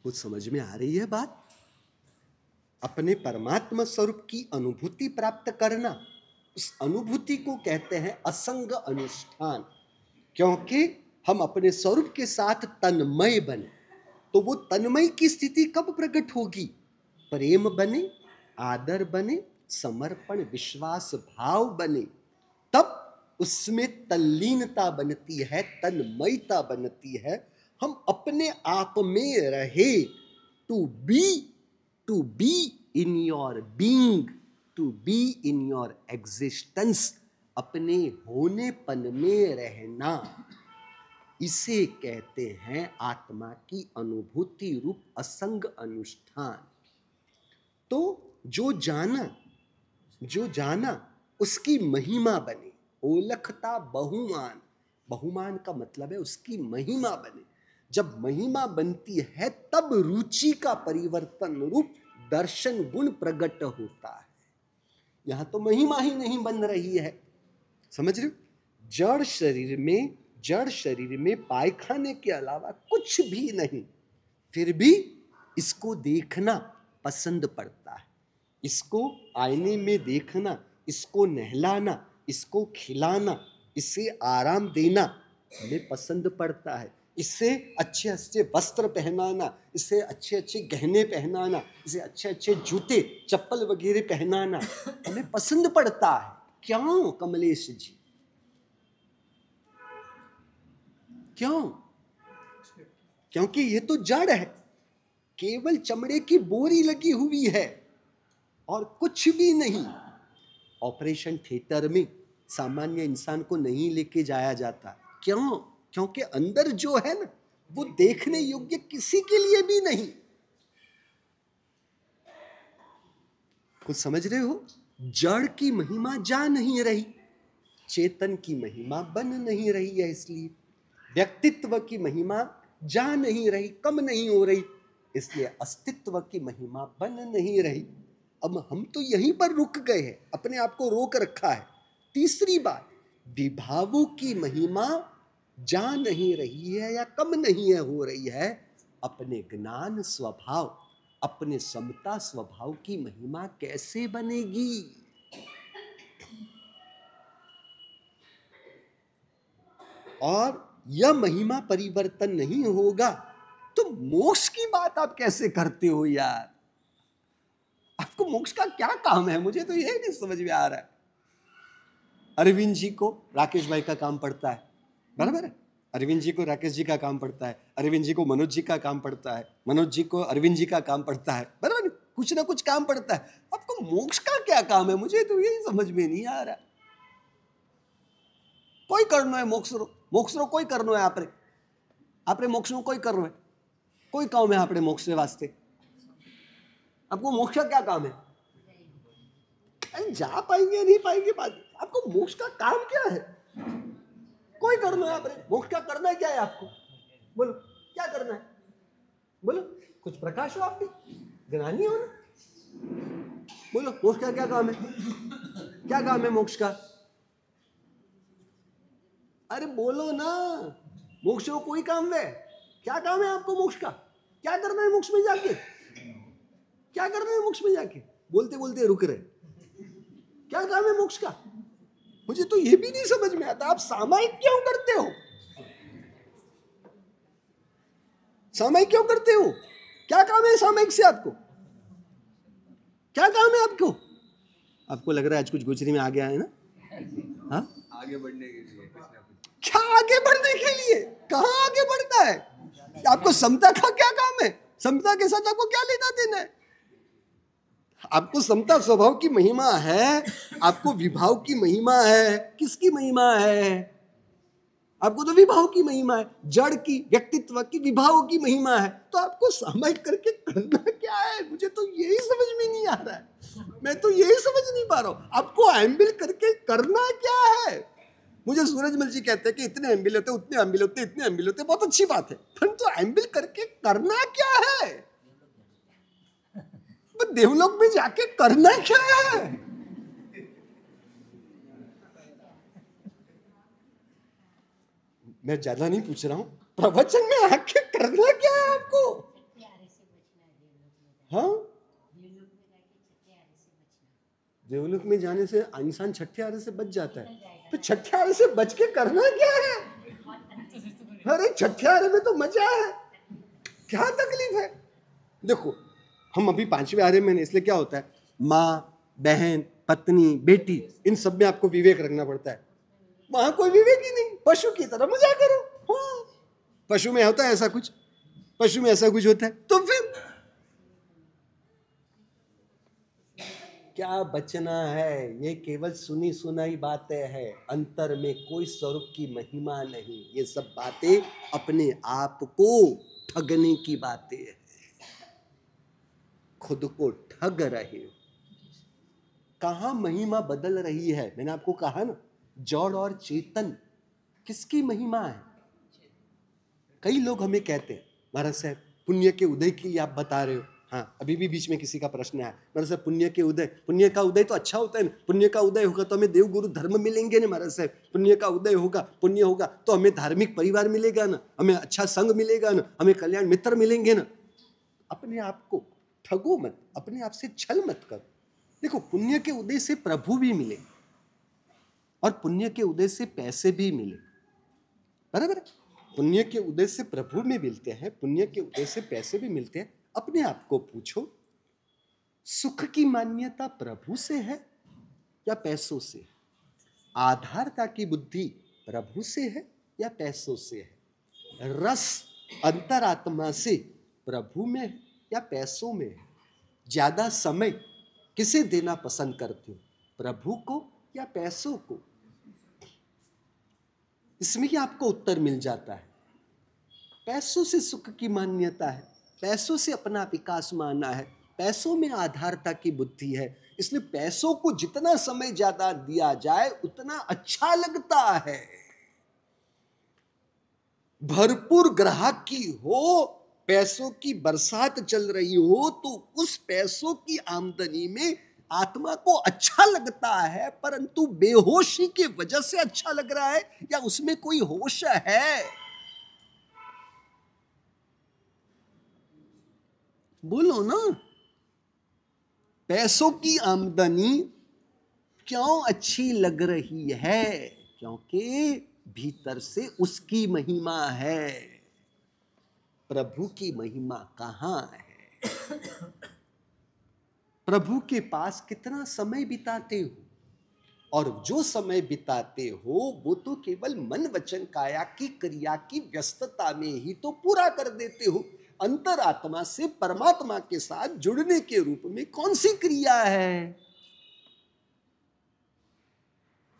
कुछ समझ में आ रही है बात? अपने परमात्मा स्वरूप की अनुभूति प्राप्त करना, उस अनुभूति को कहते हैं असंग अनुष्ठान। क्योंकि हम अपने स्वरूप के साथ तन्मय बने, तो वो तन्मय की स्थिति कब प्रकट होगी? प्रेम बने, आदर बने, समर्पण विश्वास भाव बने, तब उसमें तल्लीनता बनती है, तन्मयता बनती है। हम अपने आप में रहे, to be in your being, to be in your existence, अपने होनेपन में रहना, इसे कहते हैं आत्मा की अनुभूति रूप असंग अनुष्ठान। तो जो जाना उसकी महिमा बने, ओलखता बहुमान, बहुमान का मतलब है उसकी महिमा बने। जब महिमा बनती है तब रुचि का परिवर्तन रूप दर्शन गुण प्रकट होता है। यहां तो महिमा ही नहीं बन रही है, समझ रहे हो? जड़ शरीर में पायखाने के अलावा कुछ भी नहीं, फिर भी इसको देखना पसंद पड़ता है। इसको आईने में देखना, इसको नहलाना, इसको खिलाना, इसे आराम देना हमें पसंद पड़ता है। इसे अच्छे अच्छे वस्त्र पहनाना, इसे अच्छे अच्छे गहने पहनाना, इसे अच्छे अच्छे जूते चप्पल वगैरह पहनाना हमें पसंद पड़ता है। क्यों कमलेश जी? क्यों? क्योंकि ये तो जड़ है, केवल चमड़े की बोरी लगी हुई है और कुछ भी नहीं। ऑपरेशन थिएटर में सामान्य इंसान को नहीं लेके जाया जाता। क्यों? क्योंकि अंदर जो है ना, वो देखने योग्य किसी के लिए भी नहीं। कुछ समझ रहे हो? जड़ की महिमा जा नहीं रही, चेतन की महिमा बन नहीं रही है। इसलिए व्यक्तित्व की महिमा जा नहीं रही, कम नहीं हो रही, इसलिए अस्तित्व की महिमा बन नहीं रही। अब हम तो यहीं पर रुक गए हैं, अपने आप को रोक रखा है। तीसरी बात, विभावों की महिमा जा नहीं रही है या कम नहीं है हो रही है, अपने ज्ञान स्वभाव, अपने समता स्वभाव की महिमा कैसे बनेगी? और यह महिमा परिवर्तन नहीं होगा तो मोक्ष की बात आप कैसे करते हो यार? आपको मोक्ष का क्या काम है? मुझे तो यही नहीं समझ में आ रहा है। अरविंद जी को राकेश भाई का काम पड़ता है, बराबर है? अरविंद जी को राकेश जी का काम पड़ता है, अरविंद जी को मनोज जी का काम पड़ता है, मनोज जी को अरविंद जी का काम पड़ता है, बराबर? कुछ ना कुछ काम पड़ता है। आपको मोक्ष का क्या काम है? मुझे तो यही समझ में नहीं आ रहा। कोई करनो है मोक्ष रो कोई करनो है आपरे मोक्ष नो कोई करनो है, कोई काम है आपने मोक्ष के वास्ते? आपको मोक्ष का क्या काम है? अरे जा पाएंगे नहीं पाएंगे बात, आपको मोक्ष का काम क्या है? कोई करना है आपने मोक्ष का करना है क्या है आपको? बोलो क्या करना है? बोलो, कुछ प्रकाश हो, आप भी ज्ञानी हो ना? बोलो मोक्ष का क्या काम है? क्या काम है मोक्ष का? अरे बोलो ना, मोक्ष को कोई काम है? क्या काम है आपको मोक्ष का? क्या करना है मोक्ष में जाके? क्या करना है मोक्ष में जाके? बोलते बोलते रुक रहे। क्या काम है मोक्ष का? मुझे तो ये भी नहीं समझ में आता, आप सामायिक क्यों करते हो? सामायिक क्यों करते हो? क्या काम है सामायिक से आपको? क्या काम है आपको? आपको लग रहा है आज कुछ गुजरी में आ गया है ना? हाँ, आगे बढ़ने के लिए। क्या आगे बढ़ने के लिए? कहाँ आगे बढ़ता है? आपको समता का क्या काम है? समता के साथ आपको क्या लेना देना है? आपको समता स्वभाव की महिमा है, आपको विभाव की महिमा है। किसकी महिमा है? आपको तो विभाव की महिमा है, जड़ की, व्यक्तित्व की, विभाव की महिमा है। तो आपको सामायिक करके करना क्या है? मुझे तो यही समझ में नहीं आ रहा है, मैं तो यही समझ नहीं पा रहा हूं आपको एम्बिल करके करना क्या है। मुझे सूरजमल जी कहते हैं कि इतने एम्बिल होते, उतने एम्बिल होते, इतने एम्बिल होते, बहुत अच्छी बात है, परंतु एम्बिल करके करना क्या है? देवलोक में जाके करना क्या है? मैं ज्यादा नहीं पूछ रहा हूं, प्रवचन में आके करना क्या है आपको? हाँ, देवलोक में जाने से इंसान छठे आरे से बच जाता है, तो छठे आरे से बच के करना क्या है? अरे छठे आरे में तो मजा है, क्या तकलीफ है? देखो, हम अभी पांचवें आरे में, इसलिए क्या होता है, माँ, बहन, पत्नी, बेटी, इन सब में आपको विवेक रखना पड़ता है। वहां कोई विवेक ही नहीं, पशु की तरह मजा करो। हाँ, पशु में होता है ऐसा कुछ? पशु में ऐसा कुछ होता है? तो फिर क्या बचना है? ये केवल सुनी सुनाई बातें हैं, अंतर में कोई स्वरूप की महिमा नहीं। ये सब बातें अपने आप को ठगने की बातें हैं, खुद को ठग रहे हो। कहां महिमा बदल रही है? मैंने आपको कहा ना, जड़ और चेतन किसकी महिमा है? कई लोग हमें कहते हैं, महाराज साहब पुण्य के उदय के लिए आप बता रहे हो। हाँ, अभी भी बीच में किसी का प्रश्न आया, महाराज साहब पुण्य के उदय, पुण्य का उदय तो अच्छा होता है ना, पुण्य का उदय होगा तो हमें देव गुरु धर्म मिलेंगे ना महाराज साहब, पुण्य का उदय होगा, पुण्य होगा तो हमें धार्मिक परिवार मिलेगा ना, हमें अच्छा संग मिलेगा ना, हमें कल्याण मित्र मिलेंगे ना। अपने आप को ठगो मत, अपने आप से छल मत करो। देखो, पुण्य के उदय से प्रभु भी मिले और पुण्य के उदय से पैसे भी मिले, बराबर। पुण्य के उदय से प्रभु में मिलते हैं, पुण्य के उदय से पैसे भी मिलते हैं। अपने आप को पूछो, सुख की मान्यता प्रभु से है या पैसों से है? आधारता की बुद्धि प्रभु से है या पैसों से है? रस अंतरात्मा से प्रभु में है या पैसों में है? ज्यादा समय किसे देना पसंद करते हो, प्रभु को या पैसों को? इसमें ही आपको उत्तर मिल जाता है। पैसों से सुख की मान्यता है, पैसों से अपना विकास माना है, पैसों में आधारता की बुद्धि है, इसलिए पैसों को जितना समय ज्यादा दिया जाए उतना अच्छा लगता है। भरपूर ग्राहकी हो, पैसों की बरसात चल रही हो, तो उस पैसों की आमदनी में आत्मा को अच्छा लगता है, परंतु बेहोशी की वजह से अच्छा लग रहा है या उसमें कोई होश है? बोलो ना। पैसों की आमदनी क्यों अच्छी लग रही है? क्योंकि भीतर से उसकी महिमा है, प्रभु की महिमा कहां है? प्रभु के पास कितना समय बिताते हो, और जो समय बिताते हो वो तो केवल मन वचन काया की क्रिया की व्यस्तता में ही तो पूरा कर देते हो। अंतरात्मा से परमात्मा के साथ जुड़ने के रूप में कौन सी क्रिया है?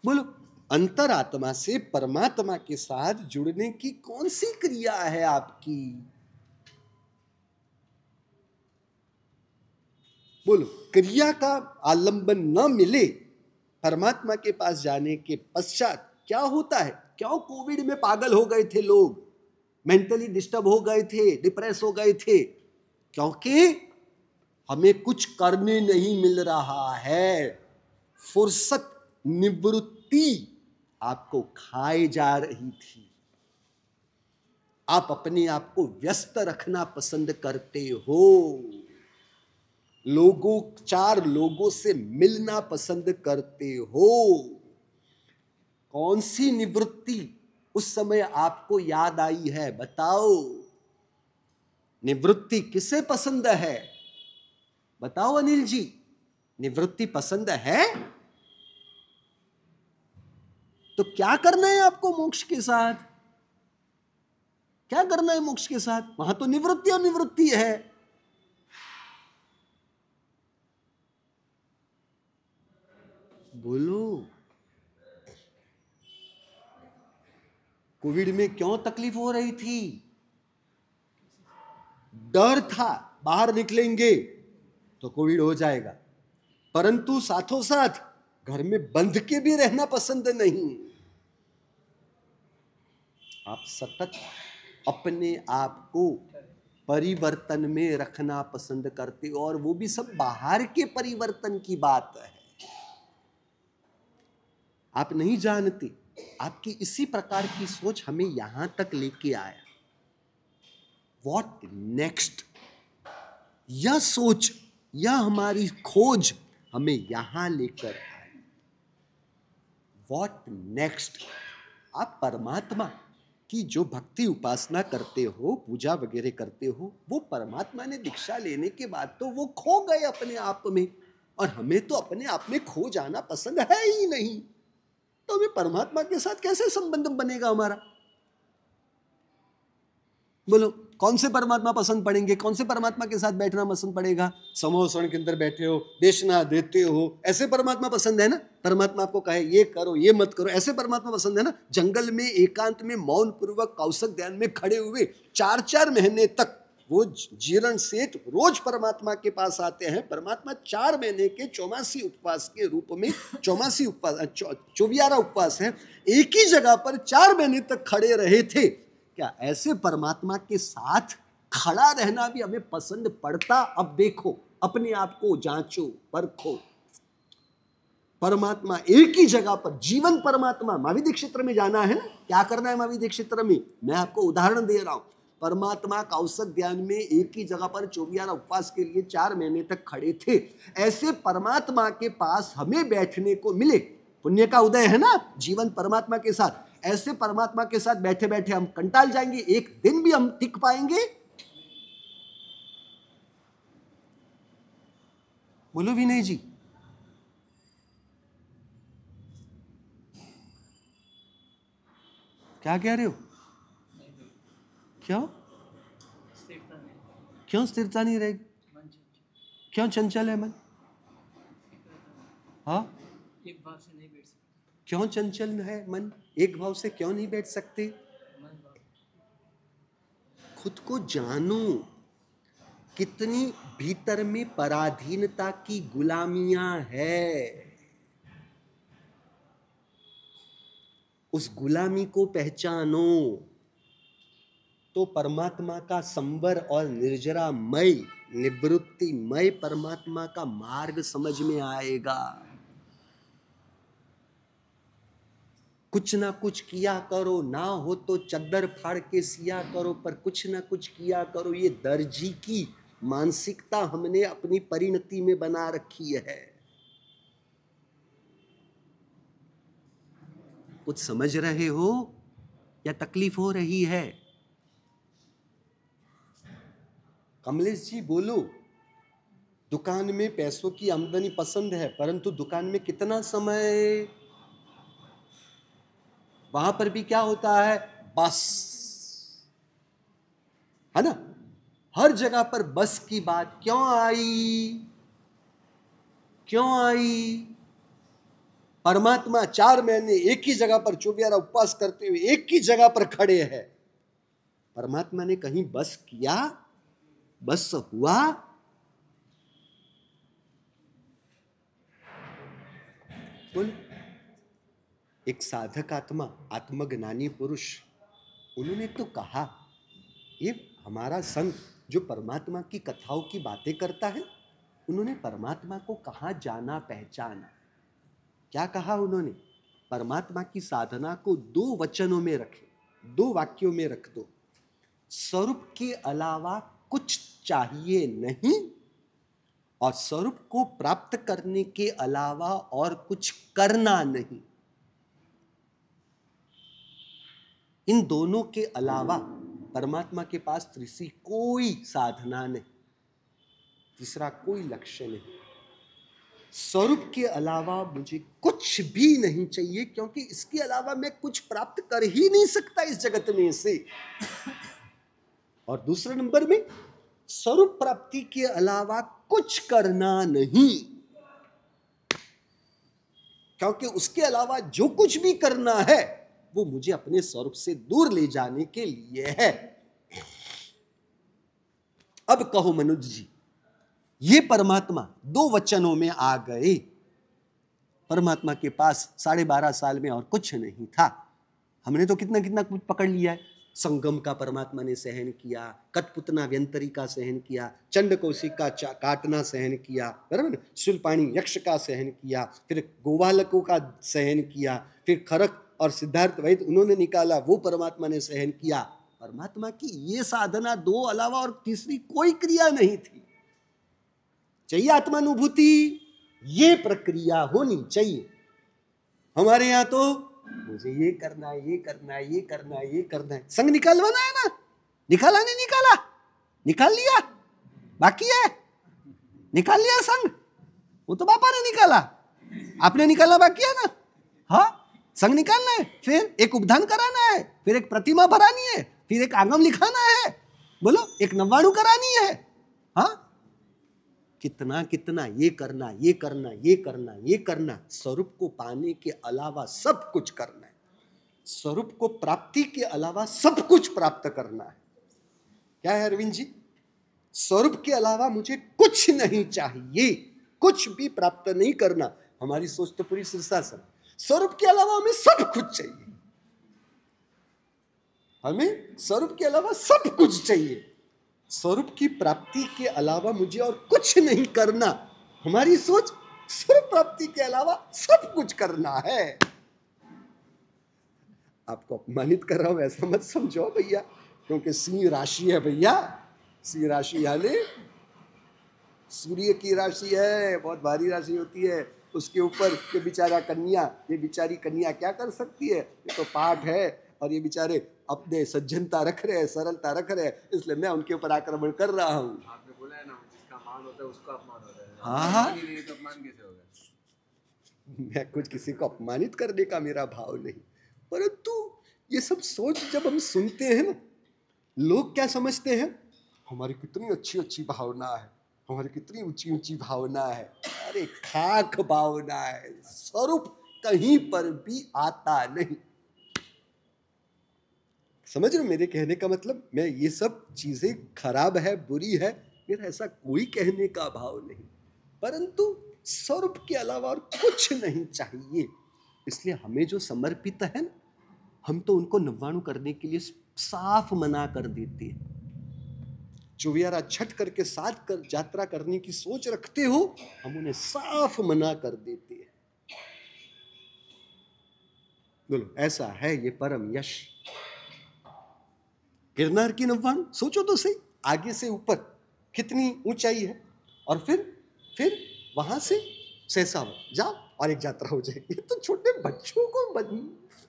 बोलो, अंतरात्मा से परमात्मा के साथ जुड़ने की कौन सी क्रिया है आपकी? बोलो, क्रिया का आलंबन न मिले परमात्मा के पास जाने के पश्चात क्या होता है? क्यों कोविड में पागल हो गए थे लोग, मेंटली डिस्टर्ब हो गए थे, डिप्रेस हो गए थे? क्योंकि हमें कुछ करने नहीं मिल रहा है। फुर्सत, निवृत्ति आपको खाए जा रही थी। आप अपने आप को व्यस्त रखना पसंद करते हो, लोगों, चार लोगों से मिलना पसंद करते हो। कौन सी निवृत्ति उस समय आपको याद आई है? बताओ, निवृत्ति किसे पसंद है? बताओ अनिल जी, निवृत्ति पसंद है? तो क्या करना है आपको मोक्ष के साथ? क्या करना है मोक्ष के साथ? वहां तो निवृत्ति और निवृत्ति है। बोलो, कोविड में क्यों तकलीफ हो रही थी? डर था बाहर निकलेंगे तो कोविड हो जाएगा, परंतु साथों साथ घर में बंध के भी रहना पसंद नहीं। आप सतत अपने आप को परिवर्तन में रखना पसंद करते हो, और वो भी सब बाहर के परिवर्तन की बात है। आप नहीं जानते आपकी इसी प्रकार की सोच हमें यहां तक लेके आया। व्हाट नेक्स्ट, यह सोच, यह हमारी खोज हमें यहां लेकर आए। व्हाट नेक्स्ट, आप परमात्मा की जो भक्ति उपासना करते हो, पूजा वगैरह करते हो, वो परमात्मा ने दीक्षा लेने के बाद तो वो खो गए अपने आप में, और हमें तो अपने आप में खो जाना पसंद है ही नहीं। तो हमें परमात्मा के साथ कैसे संबंध बनेगा हमारा? बोलो, कौन से परमात्मा पसंद पड़ेंगे? कौन से परमात्मा के साथ बैठना पसंद पड़ेगा? समोसण के अंदर बैठे हो, देशना देते हो, ऐसे परमात्मा पसंद है ना? परमात्मा आपको कहे ये करो ये मत करो, ऐसे परमात्मा पसंद है ना? जंगल में एकांत में मौन पूर्वक कौशक ध्यान में खड़े हुए 4-4 महीने तक वो जीरण सेठ रोज परमात्मा के पास आते हैं। परमात्मा 4 महीने के 84 उपवास के रूप में, 84 उपवास 24 उपवास है, एक ही जगह पर 4 महीने तक खड़े रहे थे। क्या ऐसे परमात्मा के साथ खड़ा रहना भी हमें पसंद पड़ता? अब देखो, अपने आप को जांचो, परखो। परमात्मा एक ही जगह पर, जीवन परमात्मा। महावीर क्षेत्र में जाना है, क्या करना है महावीर क्षेत्र में? मैं आपको उदाहरण दे रहा हूं। परमात्मा कौशक ध्यान में एक ही जगह पर 24 उपवास के लिए 4 महीने तक खड़े थे। ऐसे परमात्मा के पास हमें बैठने को मिले, पुण्य का उदय है ना, जीवन परमात्मा के साथ। ऐसे परमात्मा के साथ बैठे बैठे हम कंटाल जाएंगे, एक दिन भी हम टिक पाएंगे? बोलो विनय जी। क्या कह रहे हो? क्यों क्यों स्थिरता नहीं रहेगी? क्यों चंचल है मन? हाँ, एक भाव से नहीं बैठ सकते। क्यों चंचल है मन? एक भाव से क्यों नहीं बैठ सकते? खुद को जानो, कितनी भीतर में पराधीनता की गुलामियां है। उस गुलामी को पहचानो तो परमात्मा का संवर और निर्जरामय, निवृत्तिमय परमात्मा का मार्ग समझ में आएगा। कुछ ना कुछ किया करो, ना हो तो चद्दर फाड़ के सिया करो, पर कुछ ना कुछ किया करो। ये दर्जी की मानसिकता हमने अपनी परिणति में बना रखी है। कुछ समझ रहे हो या तकलीफ हो रही है? कमलेश जी बोलो। दुकान में पैसों की आमदनी पसंद है, परंतु दुकान में कितना समय? वहां पर भी क्या होता है? बस, है ना? हर जगह पर बस की बात क्यों आई? क्यों आई? परमात्मा 4 महीने एक ही जगह पर 24 उपवास करते हुए एक ही जगह पर खड़े हैं। परमात्मा ने कहीं बस किया? बस हुआ? बोल। एक साधक आत्मा, आत्मज्ञानी पुरुष, उन्होंने तो कहा, ये हमारा संत जो परमात्मा की कथाओं की बातें करता है, उन्होंने परमात्मा को कहाँ जाना पहचाना? क्या कहा उन्होंने? परमात्मा की साधना को 2 वचनों में रखे, 2 वाक्यों में रख दो। स्वरूप के अलावा कुछ चाहिए नहीं, और स्वरूप को प्राप्त करने के अलावा और कुछ करना नहीं। इन दोनों के अलावा परमात्मा के पास तीसरी कोई साधना नहीं, तीसरा कोई लक्ष्य नहीं। स्वरूप के अलावा मुझे कुछ भी नहीं चाहिए, क्योंकि इसके अलावा मैं कुछ प्राप्त कर ही नहीं सकता इस जगत में से। और दूसरे नंबर में, स्वरूप प्राप्ति के अलावा कुछ करना नहीं। क्योंकि उसके अलावा जो कुछ भी करना है वो मुझे अपने स्वरूप से दूर ले जाने के लिए है। अब कहो मनुज जी, ये परमात्मा दो वचनों में आ गए। परमात्मा के पास 12.5 साल में और कुछ नहीं था। हमने तो कितना कितना कुछ पकड़ लिया है। संगम का परमात्मा ने सहन किया, कठपुतना व्यंतरी का सहन किया, चंडकौशिक का काटना सहन किया, बराबर, शूलपाणी यक्ष का सहन किया, फिर गोवालकों का सहन किया, फिर खरक और सिद्धार्थ वैद्य उन्होंने निकाला, वो परमात्मा ने सहन किया। परमात्मा की ये साधना दो अलावा और तीसरी कोई क्रिया नहीं थी। चाहिए आत्मानुभूति, ये प्रक्रिया होनी चाहिए। हमारे यहाँ तो मुझे ये करना है, ये करना है, ये करना है, ये करना है। संग निकालवाना है ना, निकाला नहीं निकाला, निकाल लिया, बाकी है, निकाल लिया संग, वो तो बापा ने निकाला, आपने निकालना बाकी है ना। हाँ, संग निकालना है, फिर एक उपधान कराना है, फिर एक प्रतिमा भरानी है, फिर एक आगम लिखाना है, बोलो एक नवाणु करानी है। हाँ, कितना कितना ये करना, ये करना, ये करना, ये करना। स्वरूप को पाने के अलावा सब कुछ करना है। स्वरूप को प्राप्ति के अलावा सब कुछ प्राप्त करना है। क्या है अरविंद जी? स्वरूप के अलावा मुझे कुछ नहीं चाहिए, कुछ भी प्राप्त नहीं करना। हमारी सोच तो पूरी शीर्षासन, स्वरूप के अलावा हमें सब कुछ चाहिए, हमें स्वरूप के अलावा सब कुछ चाहिए। स्वरूप की प्राप्ति के अलावा मुझे और कुछ नहीं करना। हमारी सोच स्वरूप प्राप्ति के अलावा सब कुछ करना है। आपको अपमानित कर रहा हूं ऐसा मत समझो भैया, क्योंकि सिंह राशि है भैया। सिंह राशि यानी सूर्य की राशि है, बहुत भारी राशि होती है। उसके ऊपर ये बेचारा कन्या, ये बेचारी कन्या क्या कर सकती है? ये तो पाठ है, और ये बेचारे अपने सज्जनता रख रहे हैं, सरलता रख रहे हैं, इसलिए मैं उनके ऊपर आक्रमण कर रहा हूँ। आपने बोला है ना, जिसका मान होता है उसका अपमान होता है। हाँ, तो अपमान कैसे होगा? मैं कुछ किसी को अपमानित करने का मेरा भाव नहीं, परंतु ये सब सोच जब हम सुनते हैं ना, लोग क्या समझते हैं, हमारी कितनी अच्छी अच्छी भावना है, हमारी कितनी ऊंची ऊंची भावना है। अरे खाक भावना है, स्वरूप कहीं पर भी आता नहीं। समझ रहे हो मेरे कहने का मतलब? मैं ये सब चीजें खराब है, बुरी है, मेरा ऐसा कोई कहने का भाव नहीं, परंतु स्वरूप के अलावा और कुछ नहीं चाहिए। इसलिए हमें जो समर्पित है ना, हम तो उनको नव्वाणु करने के लिए साफ मना कर देते हैं। चुवियारा छठ करके साथ कर यात्रा करने की सोच रखते हो, हम उन्हें साफ मना कर देते हैं। बोलो, ऐसा है ये परम यश। गिरनार की नव्वाणु सोचो तो सही, आगे से ऊपर कितनी ऊंचाई है, और फिर वहां से शेषावत जाओ और एक यात्रा हो जाएगी। तो छोटे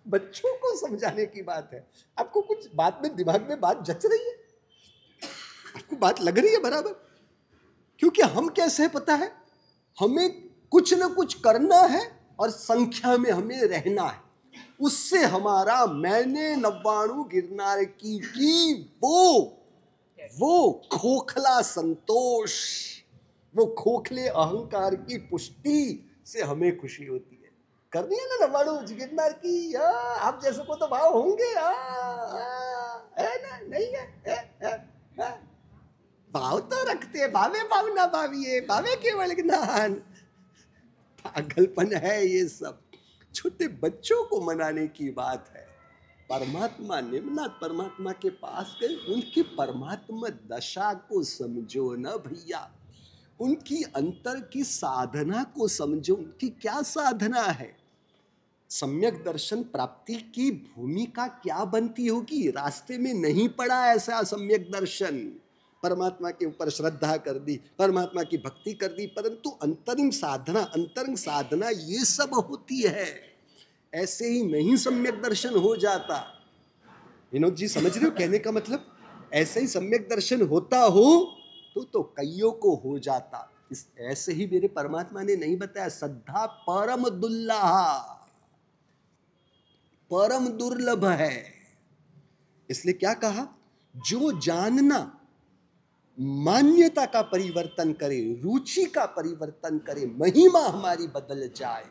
बच्चों को समझाने की बात है। आपको कुछ बात में, दिमाग में बात जच रही है? आपको बात लग रही है बराबर? क्योंकि हम कैसे है पता है, हमें कुछ ना कुछ करना है और संख्या में हमें रहना है। उससे हमारा मैंने नव्वाणु गिरनार की वो खोखला संतोष, वो खोखले अहंकार की पुष्टि से हमें खुशी होती है। करनी है ना नव्वाणु गिरनार की, आप जैसे को तो भाव होंगे, है ना? नहीं है? भाव तो रखते, भावे भाव ना भाविए, भावे केवल ज्ञान। पागलपन है ये सब, छोटे बच्चों को मनाने की बात है। परमात्मा निम्नाथ परमात्मा के पास गए, उनकी परमात्मा दशा को समझो ना भैया, उनकी अंतर की साधना को समझो। उनकी क्या साधना है? सम्यक दर्शन प्राप्ति की भूमिका क्या बनती होगी? रास्ते में नहीं पड़ा ऐसा सम्यक दर्शन, परमात्मा के ऊपर श्रद्धा कर दी, परमात्मा की भक्ति कर दी, परंतु अंतरिम साधना, अंतरंग साधना ये सब होती है। ऐसे ही नहीं सम्यक दर्शन हो जाता। विनोद जी समझ रहे हो कहने का मतलब? ऐसे ही सम्यक दर्शन होता हो तो कईयों को हो जाता। इस ऐसे ही मेरे परमात्मा ने नहीं बताया, श्रद्धा परम दुर्लभ, परम दुर्लभ है। इसलिए क्या कहा? जो जानना मान्यता का परिवर्तन करे, रुचि का परिवर्तन करे, महिमा हमारी बदल जाए।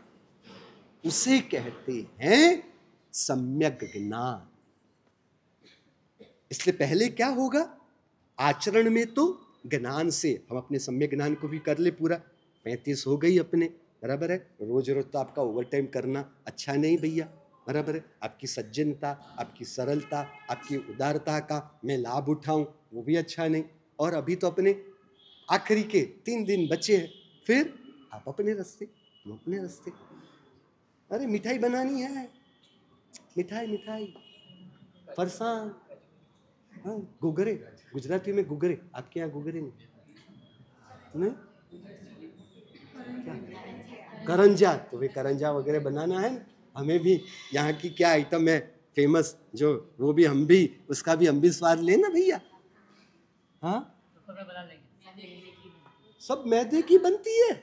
उसे कहते हैं सम्यक ज्ञान। इसलिए पहले क्या होगा, आचरण में तो ज्ञान से हम अपने सम्यक ज्ञान को भी कर ले पूरा। 35 हो गई अपने, बराबर है। रोज रोज तो आपका ओवर टाइम करना अच्छा नहीं भैया, बराबर है। आपकी सज्जनता, आपकी सरलता, आपकी उदारता का मैं लाभ उठाऊं वो भी अच्छा नहीं। और अभी तो अपने आखिरी के 3 दिन बचे हैं, फिर आप अपने रास्ते, हम अपने रास्ते। अरे मिठाई बनानी है, मिठाई मिठाई, फरसान, हाँ, गुगरे, गुजराती में गुगरे, आपके यहाँ गुगरे नहीं? क्या करंजा, तो वे करंजा वगैरह बनाना है ना। हमें भी यहाँ की क्या आइटम है फेमस, जो वो भी हम भी, उसका भी हम भी स्वाद लेना भैया। हाँ, सब मैदे की बनती है,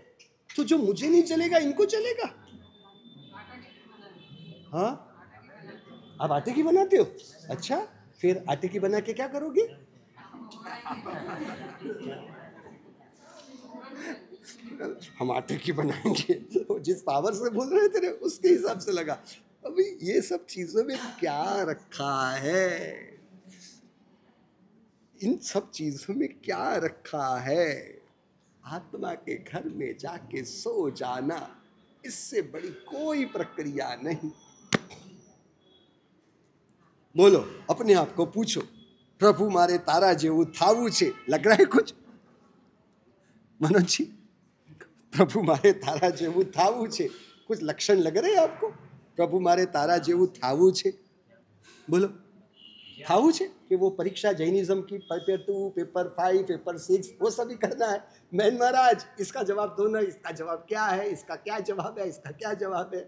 तो जो मुझे नहीं चलेगा इनको चलेगा। हाँ, आप आटे की बनाते हो? अच्छा, फिर आटे की बना के क्या करोगे? हम आटे की बनाएंगे। जिस पावर से बोल रहे थे उसके हिसाब से लगा। अभी ये सब चीजों में क्या रखा है, इन सब चीजों में क्या रखा है? आत्मा के घर में जाके सो जाना, इससे बड़ी कोई प्रक्रिया नहीं। बोलो, अपने आप को पूछो, प्रभु मारे तारा जेवू थावू छे, लग रहा है कुछ मनोज जी? प्रभु मारे तारा जेवू थावू छे, कुछ लक्षण लग रहे हैं आपको? प्रभु मारे तारा जेवू थावू छे, बोलो थावू छे कि वो परीक्षा जैनिज्म की पेपर 2, पेपर 5, पेपर 6 वो सभी करना है? मैन महाराज इसका जवाब दो ना, इसका जवाब क्या है, इसका क्या जवाब है, इसका क्या जवाब है?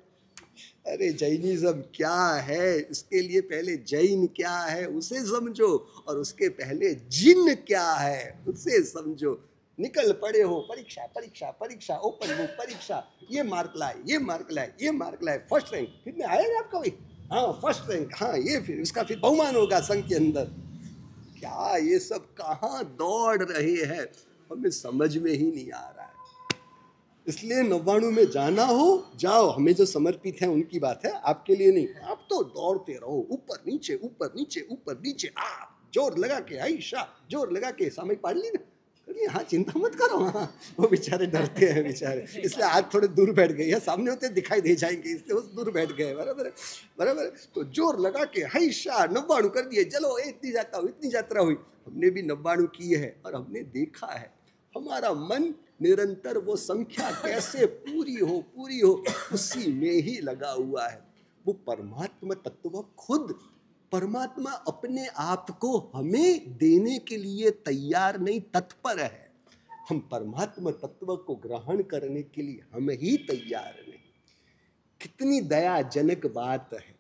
अरे जैनिज्म क्या है, इसके लिए पहले जैन क्या है उसे समझो, और उसके पहले जिन क्या है उसे समझो। निकल पड़े हो परीक्षा परीक्षा परीक्षा, ओपन बुक परीक्षा, ये मार्क लाए, ये मार्क लाए, ये मार्क लाए, फर्स्ट रैंक कितने आए ना आपका भाई? हाँ फर्स्ट रैंक, हाँ ये फिर उसका फिर बहुमान होगा संघ के अंदर। क्या ये सब कहाँ दौड़ रहे हैं, हमें समझ में ही नहीं आ रहा है। इसलिए 99 में जाना हो जाओ, हमें जो समर्पित है उनकी बात है, आपके लिए नहीं। आप तो दौड़ते रहो, ऊपर नीचे ऊपर नीचे ऊपर नीचे, आप जोर लगा के, आयशा जोर लगा के सामयिक पढ़ ली ना, हाँ चिंता मत करो। हाँ वो बेचारे डरते हैं बेचारे, इसलिए आज थोड़े दूर बैठ गए, सामने होते दिखाई दे जाएंगे इसलिए वो दूर बैठ गए, बराबर है, बराबर है। तो जोर लगा के हैशा 99 कर दिए, चलो इतनी यात्रा हुई, इतनी यात्रा हुई। हमने भी 99 की है और हमने देखा है हमारा मन निरंतर वो संख्या कैसे पूरी हो उसी में ही लगा हुआ है। वो परमात्मा तत्व खुद, परमात्मा अपने आप को हमें देने के लिए तैयार नहीं, तत्पर है। हम परमात्मा तत्व को ग्रहण करने के लिए हम ही तैयार नहीं। कितनी दयाजनक बात है,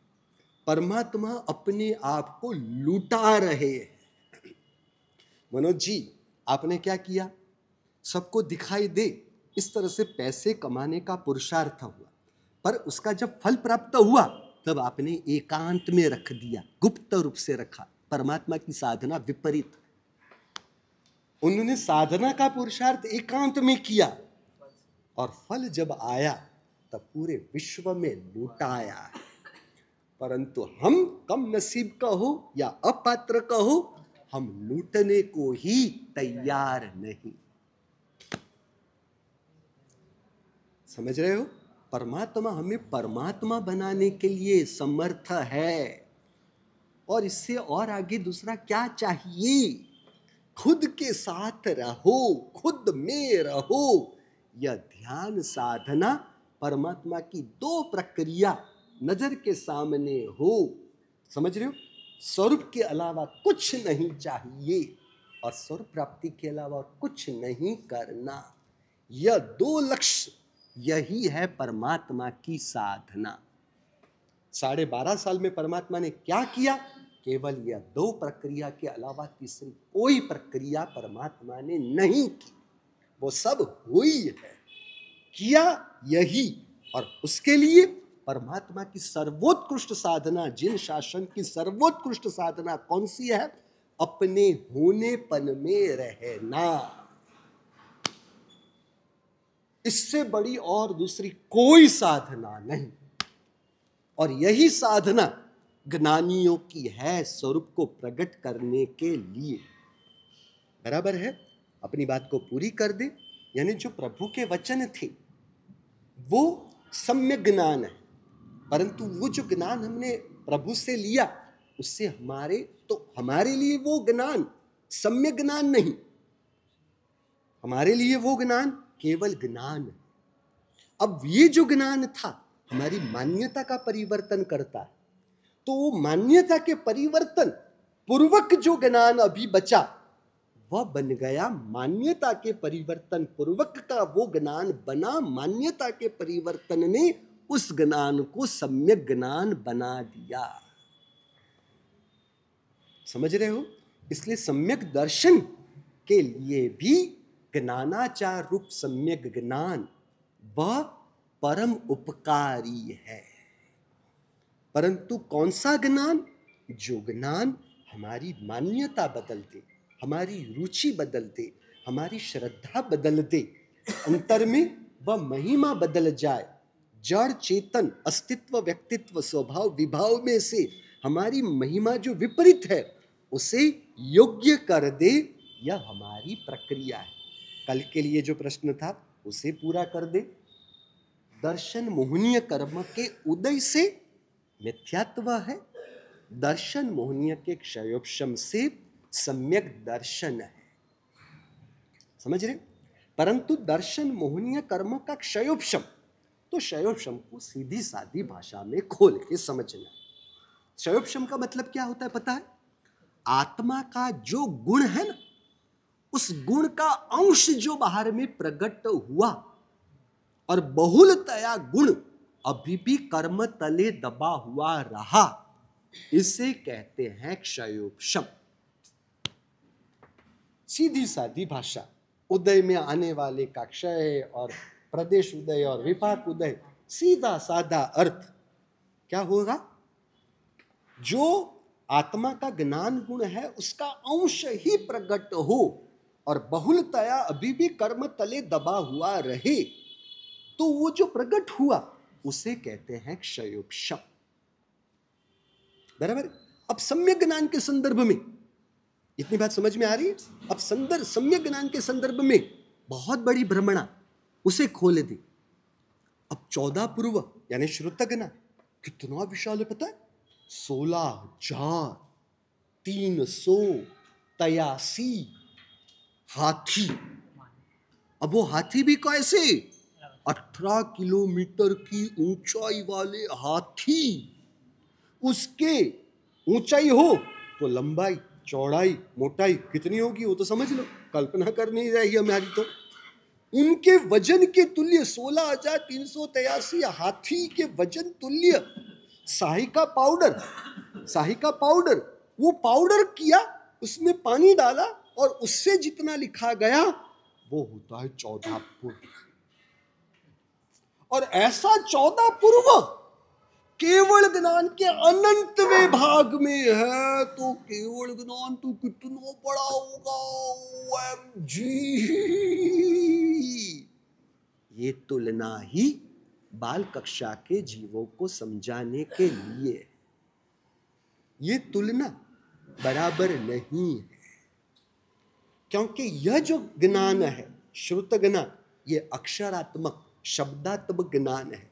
परमात्मा अपने आप को लूटा रहे हैं। मनोज जी आपने क्या किया, सबको दिखाई दे इस तरह से पैसे कमाने का पुरुषार्थ हुआ, पर उसका जब फल प्राप्त हुआ तब आपने एकांत में रख दिया, गुप्त रूप से रखा। परमात्मा की साधना विपरीत, उन्होंने साधना का पुरुषार्थ एकांत में किया और फल जब आया तब पूरे विश्व में लुटाया। परंतु हम कम नसीब का हो या अपात्र का हो, हम लूटने को ही तैयार नहीं। समझ रहे हो? परमात्मा हमें परमात्मा बनाने के लिए समर्थ है, और इससे और आगे दूसरा क्या चाहिए? खुद के साथ रहो, खुद में रहो। यह ध्यान साधना परमात्मा की 2 प्रक्रिया नजर के सामने हो। समझ रहे हो? स्वरूप के अलावा कुछ नहीं चाहिए और स्वरूप प्राप्ति के अलावा कुछ नहीं करना। यह 2 लक्ष्य, यही है परमात्मा की साधना। 12.5 साल में परमात्मा ने क्या किया? केवल यह 2 प्रक्रिया के अलावा तीसरी कोई प्रक्रिया परमात्मा ने नहीं की। वो सब हुई है, किया यही। और उसके लिए परमात्मा की सर्वोत्कृष्ट साधना, जिन शासन की सर्वोत्कृष्ट साधना कौन सी है? अपने होनेपन में रहना। इससे बड़ी और दूसरी कोई साधना नहीं। और यही साधना ज्ञानियों की है स्वरूप को प्रकट करने के लिए। बराबर है? अपनी बात को पूरी कर दे। यानी जो प्रभु के वचन थे वो सम्यक ज्ञान है, परंतु वो जो ज्ञान हमने प्रभु से लिया उससे हमारे लिए वो ज्ञान सम्यक ज्ञान नहीं, हमारे लिए वो ज्ञान केवल ज्ञान है। अब ये जो ज्ञान था हमारी मान्यता का परिवर्तन करता है, तो वो मान्यता के परिवर्तन पूर्वक जो ज्ञान अभी बचा वह बन गया मान्यता के परिवर्तन पूर्वक का वो ज्ञान बना। मान्यता के परिवर्तन ने उस ज्ञान को सम्यक ज्ञान बना दिया। समझ रहे हो? इसलिए सम्यक दर्शन के लिए भी ज्ञानाचार रूप सम्यक ज्ञान वह परम उपकारी है। परंतु कौन सा ज्ञान? जो ज्ञान हमारी मान्यता बदल दे, हमारी रुचि बदल दे, हमारी श्रद्धा बदल दे, अंतर में वह महिमा बदल जाए, जड़ चेतन अस्तित्व व्यक्तित्व स्वभाव विभाव में से हमारी महिमा जो विपरीत है उसे योग्य कर दे। यह हमारी प्रक्रिया है। कल के लिए जो प्रश्न था उसे पूरा कर दे। दर्शन मोहनीय कर्म के उदय से मिथ्यात्व है, दर्शन मोहनीय के क्षयोपशम से सम्यक दर्शन है। समझ रहे? परंतु दर्शन मोहनीय कर्म का क्षयोपशम, तो क्षयोपशम को सीधी सादी भाषा में खोल के समझना। क्षयोपशम का मतलब क्या होता है पता है? आत्मा का जो गुण है ना, उस गुण का अंश जो बाहर में प्रकट हुआ और बहुलतया गुण अभी भी कर्म तले दबा हुआ रहा, इसे कहते हैं क्षयोपशम। सीधी सादी भाषा। उदय में आने वाले का क्षय और प्रदेश उदय और विपाक उदय, सीधा साधा अर्थ क्या होगा? जो आत्मा का ज्ञान गुण है उसका अंश ही प्रकट हो और बहुलतया अभी भी कर्म तले दबा हुआ रहे, तो वो जो प्रकट हुआ उसे कहते हैं क्षयोपशम। बराबर? अब सम्यक ज्ञान के संदर्भ में इतनी बात समझ में आ रही है? अब सम्यक ज्ञान के संदर्भ में बहुत बड़ी भ्रमणा, उसे खोल दे। अब 14 पूर्व यानी श्रुत ज्ञान कितना विशाल है पता है? 16,383 हाथी। अब वो हाथी भी कैसे? 18 किलोमीटर की ऊंचाई वाले हाथी। उसके ऊंचाई हो तो लंबाई चौड़ाई मोटाई कितनी होगी वो तो समझ लो, कल्पना कर नहीं रही हमारी। तो उनके वजन के तुल्य 16,383 हाथी के वजन तुल्य शाही का पाउडर, वो पाउडर किया, उसमें पानी डाला और उससे जितना लिखा गया वो होता है 14 पूर्व। और ऐसा 14 पूर्व केवल ज्ञान के अनंतवें भाग में है, तो केवल ज्ञान तो कितना बड़ा होगा? OMG! ये तुलना ही बाल कक्षा के जीवों को समझाने के लिए, ये तुलना बराबर नहीं है, क्योंकि यह जो ज्ञान है श्रुत ज्ञान, ये अक्षरात्मक शब्दात्मक ज्ञान है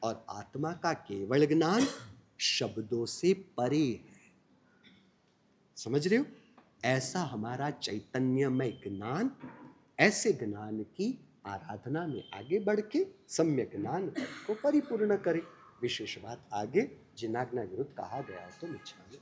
और आत्मा का केवल ज्ञान शब्दों से परे है। समझ रहे हो? ऐसा हमारा चैतन्यमय ज्ञान, ऐसे ज्ञान की आराधना में आगे बढ़ के सम्यक ज्ञान को परिपूर्ण करे। विशेष बात आगे जिनाज्ञा विरुद्ध कहा गया हो तो मिच्छामि।